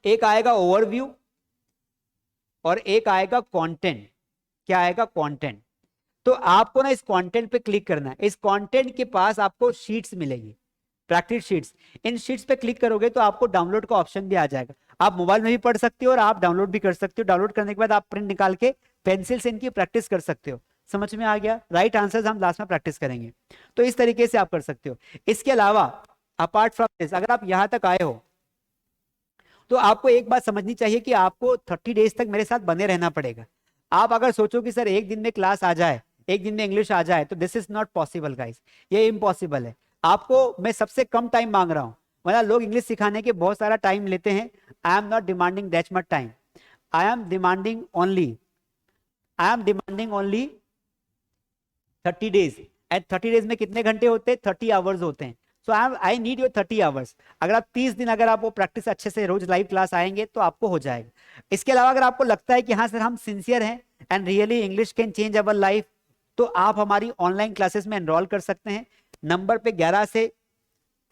एक आएगा ओवरव्यू और एक आएगा कंटेंट। क्या आएगा, कंटेंट। तो आपको ना इस कंटेंट पे क्लिक करना है, इस कंटेंट के पास आपको शीट्स मिलेगी, प्रैक्टिस शीट्स। इन शीट्स पे क्लिक करोगे तो आपको डाउनलोड का ऑप्शन भी आ जाएगा, आप मोबाइल में भी पढ़ सकते हो और आप डाउनलोड भी कर सकते हो। डाउनलोड करने के बाद आप प्रिंट निकाल के पेंसिल से इनकी प्रैक्टिस कर सकते हो। समझ में आ गया, राइट आंसर्स हम लास्ट में प्रैक्टिस करेंगे, तो इस तरीके से आप कर सकते हो। इसके अलावा अपार्ट फ्रॉम दिस, अगर आप यहां तक आए हो तो आपको एक बात समझनी चाहिए कि आपको 30 डेज तक मेरे साथ बने रहना पड़ेगा। आप अगर सोचो कि सर एक दिन में क्लास आ जाए, एक दिन में इंग्लिश आ जाए, तो this is not possible guys, ये इम्पॉसिबल है। आपको मैं सबसे कम टाइम मांग रहा हूं, मतलब लोग इंग्लिश सिखाने के बहुत सारा टाइम लेते हैं। I am not demanding that much time, I am demanding only 30 days. At 30 days में कितने घंटे होते हैं, 30 आवर्स होते हैं। So I need your 30 hours. अगर आप 30 दिन अगर आप वो प्रैक्टिस अच्छे से रोज लाइव क्लास आएंगे तो आपको हो जाएगा। इसके अलावा अगर आपको लगता है कि हाँ सर हम सिंसियर हैं and really English can change our life, तो आप हमारी ऑनलाइन क्लासेस में एनरोल कर सकते हैं। नंबर पे 11 से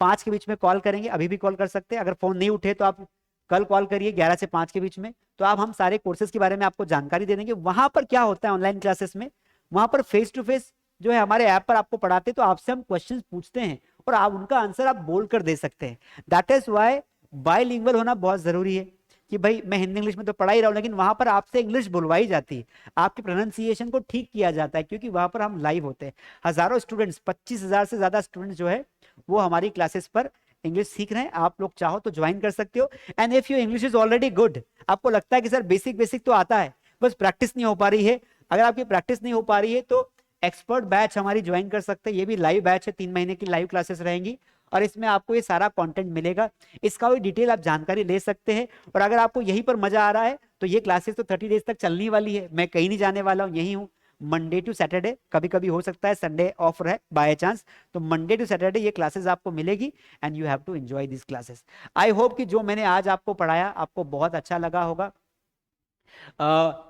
5 के बीच में कॉल करेंगे, अभी भी कॉल कर सकते हैं, अगर फोन नहीं उठे तो आप कल कॉल करिए 11 से 5 के बीच में, तो आप हम सारे कोर्सेज के बारे में आपको जानकारी दे देंगे। वहां पर क्या होता है ऑनलाइन क्लासेस में, वहां पर फेस टू फेस जो है हमारे ऐप पर आपको पढ़ाते हैं, तो आपसे हम क्वेश्चंस पूछते हैं और आप उनका आंसर आप बोल कर दे सकते हैं। दैट इज वाई बाइलिंगुअल होना बहुत जरूरी है कि भाई मैं हिंदी इंग्लिश में तो पढ़ा ही रहा हूं, लेकिन वहां पर आपसे इंग्लिश बुलवाई जाती है, आपके प्रोनाउंसिएशन को ठीक किया जाता है, क्योंकि वहां पर हम लाइव होते हैं। हजारों स्टूडेंट्स, 25,000 से ज्यादा स्टूडेंट्स जो है वो हमारी क्लासेस पर इंग्लिश सीख रहे हैं। आप लोग चाहो तो ज्वाइन कर सकते हो। And if your English is already good, आपको लगता है कि सर बेसिक बेसिक तो आता है, बस प्रैक्टिस नहीं हो पा रही है, अगर आपकी प्रैक्टिस नहीं हो पा रही है तो एक्सपर्ट बैच हमारी ज्वाइन कर सकते हैं। ये भी लाइव बैच है, 3 महीने की लाइव क्लासेस रहेंगी और इसमें आपको ये सारा कंटेंट मिलेगा, इसका भी डिटेल आप जानकारी ले सकते हैं। और अगर आपको यहीं पर मजा आ रहा है तो ये क्लासेस तो 30 डेज तक चलने वाली है, मैं कहीं नहीं जाने वाला हूँ, यही हूँ मंडे टू सैटरडे। कभी कभी हो सकता है संडे ऑफ रहे बाय चांस, तो मंडे टू सैटरडे ये क्लासेस आपको मिलेगी and you have to enjoy this classes. I hope कि जो मैंने आज आपको पढ़ाया आपको बहुत अच्छा लगा होगा।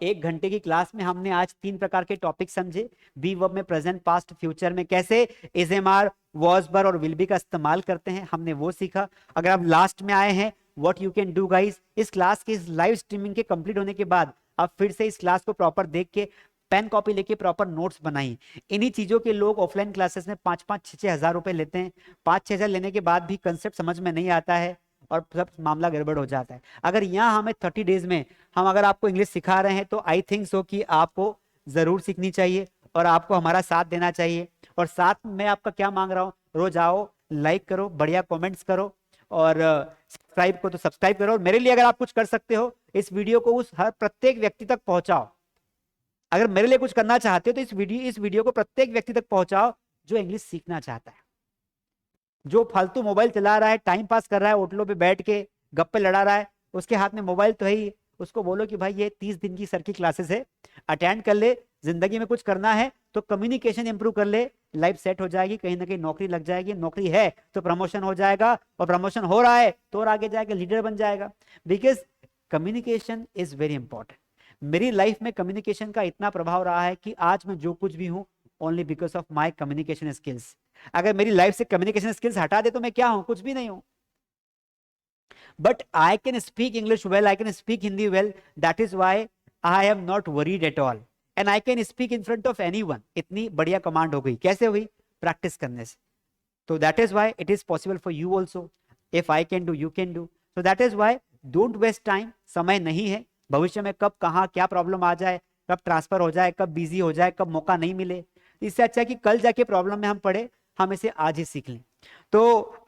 1 घंटे की क्लास में हमने आज 3 प्रकार के टॉपिक समझे। बी वर्ब में प्रेजेंट, पास्ट, फ्यूचर में कैसे इज एम आर, वॉज बर और विल बी का इस्तेमाल करते हैं, हमने वो सीखा। अगर आप लास्ट में आए हैं, what you can do guys, इस क्लास के, इस लाइव स्ट्रीमिंग के कंप्लीट होने के बाद आप फिर से इस क्लास को प्रॉपर देख के पेन कॉपी लेके प्रॉपर नोट्स बनाई। इन्हीं चीजों के लोग ऑफलाइन क्लासेस में 5-5, 6-6 हजार रुपए लेते हैं। 5-6 हजार लेने के बाद भी कंसेप्ट समझ में नहीं आता है और सब मामला गड़बड़ हो जाता है। अगर यहाँ हमें 30 डेज में हम अगर आपको इंग्लिश सिखा रहे हैं तो आई थिंक सो कि आपको जरूर सीखनी चाहिए और आपको हमारा साथ देना चाहिए। और साथ में आपका क्या मांग रहा हूँ, रोज आओ, लाइक करो, बढ़िया कमेंट्स करो और सब्सक्राइब को तो सब्सक्राइब करो। और मेरे लिए अगर आप कुछ कर सकते हो, इस वीडियो को उस हर प्रत्येक व्यक्ति तक पहुंचाओ। अगर मेरे लिए कुछ करना चाहते हो तो इस वीडियो को प्रत्येक व्यक्ति तक पहुंचाओ जो इंग्लिश सीखना चाहता है। जो फालतू मोबाइल चला रहा है, टाइम पास कर रहा है, होटलों पे बैठ के गप्पे लड़ा रहा है, उसके हाथ में मोबाइल तो है ही, उसको बोलो कि भाई ये 30 दिन की सर की क्लासेस है, अटेंड कर ले। जिंदगी में कुछ करना है तो कम्युनिकेशन इंप्रूव कर ले, लाइफ सेट हो जाएगी, कहीं ना कहीं नौकरी लग जाएगी, नौकरी है तो प्रमोशन हो जाएगा, और प्रमोशन हो रहा है तो और आगे जाएगा लीडर बन जाएगा। Because communication is very important. मेरी लाइफ में कम्युनिकेशन का इतना प्रभाव रहा है कि आज मैं जो कुछ भी हूं only because of my communication skills. अगर मेरी लाइफ से कम्युनिकेशन स्किल्स हटा दे तो मैं क्या हूं, कुछ भी नहीं हूं। But I can speak English well, I can speak Hindi well, that is why I am not worried at all and I can speak in front of anyone. इतनी बढ़िया कमांड हो गई, कैसे हुई, प्रैक्टिस करने से। तो that is why it is possible for you also. If I can do you can do. So that is why don't waste time, समय नहीं है, भविष्य में कब कहाँ क्या प्रॉब्लम आ जाए, कब ट्रांसफर हो जाए, कब बिजी हो जाए, कब मौका नहीं मिले, इससे अच्छा है कि कल जाके प्रॉब्लम में हम पड़े, हम इसे आज ही सीख लें। तो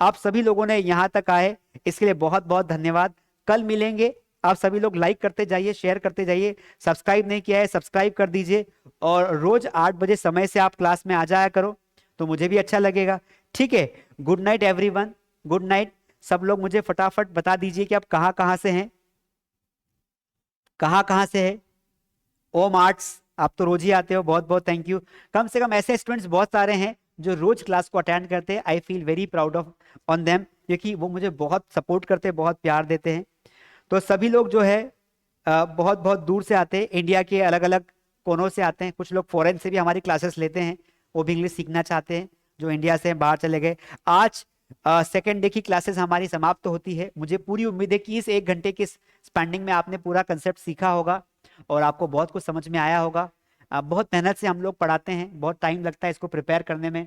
आप सभी लोगों ने यहां तक आए इसके लिए बहुत बहुत धन्यवाद। कल मिलेंगे, आप सभी लोग लाइक करते जाइए, शेयर करते जाइए, सब्सक्राइब नहीं किया है सब्सक्राइब कर दीजिए, और रोज 8 बजे समय से आप क्लास में आ जाया करो तो मुझे भी अच्छा लगेगा। ठीक है, good night everyone, good night. सब लोग मुझे फटाफट बता दीजिए कि आप कहाँ कहाँ से हैं, कहाँ कहाँ से है। ओम आर्ट्स, आप तो रोज ही आते हो, बहुत बहुत थैंक यू। कम से कम ऐसे स्टूडेंट्स बहुत सारे हैं जो रोज क्लास को अटेंड करते हैं। I feel very proud of on them, क्योंकि वो मुझे बहुत सपोर्ट करते हैं, बहुत प्यार देते हैं। तो सभी लोग जो है बहुत बहुत दूर से आते हैं, इंडिया के अलग अलग कोनों से आते हैं, कुछ लोग फॉरेन से भी हमारी क्लासेस लेते हैं, वो भी इंग्लिश सीखना चाहते हैं, जो इंडिया से बाहर चले गए। आज सेकेंड डे की क्लासेस हमारी समाप्त होती है। मुझे पूरी उम्मीद है कि इस 1 घंटे के स्पेंडिंग में आपने पूरा कंसेप्ट सीखा होगा और आपको बहुत कुछ समझ में आया होगा। बहुत मेहनत से हम लोग पढ़ाते हैं, बहुत टाइम लगता है इसको प्रिपेयर करने में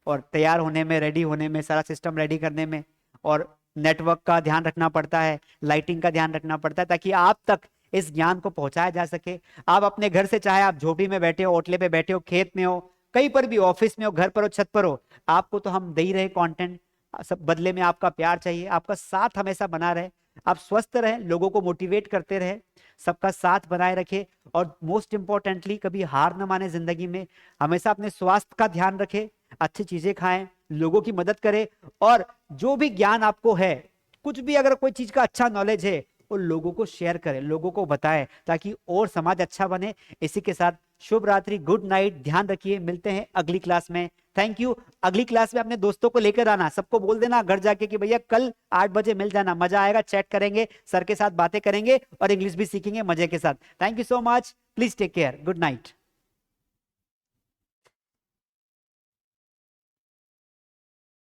और तैयार होने में, रेडी होने में, सारा सिस्टम रेडी करने में, और नेटवर्क का ध्यान रखना पड़ता है, लाइटिंग का ध्यान रखना पड़ता है, ताकि आप तक इस ज्ञान को पहुंचाया जा सके। आप अपने घर से, चाहे आप झोपड़ी में बैठे हो, ओटले पे बैठे हो, खेत में हो, कहीं पर भी, ऑफिस में हो, घर पर हो, छत पर हो, आपको तो हम दे ही रहे कंटेंट। सब बदले में आपका प्यार चाहिए, आपका साथ हमेशा बना रहे, आप स्वस्थ रहें, लोगों को मोटिवेट करते रहे, सबका साथ बनाए रखे, और मोस्ट इंपॉर्टेंटली कभी हार न माने जिंदगी में। हमेशा अपने स्वास्थ्य का ध्यान रखें, अच्छी चीजें खाएं, लोगों की मदद करें, और जो भी ज्ञान आपको है, कुछ भी अगर कोई चीज का अच्छा नॉलेज है वो लोगों को शेयर करें, लोगों को बताएं, ताकि और समाज अच्छा बने। इसी के साथ शुभ रात्रि, गुड नाइट, ध्यान रखिए, मिलते हैं अगली क्लास में। Thank you. अगली क्लास में अपने दोस्तों को लेकर आना, सबको बोल देना घर जाके कि भैया कल 8 बजे मिल जाना, मजा आएगा, चैट करेंगे, सर के साथ बातें करेंगे और इंग्लिश भी सीखेंगे मजे के साथ। Thank you so much, please take care, good night.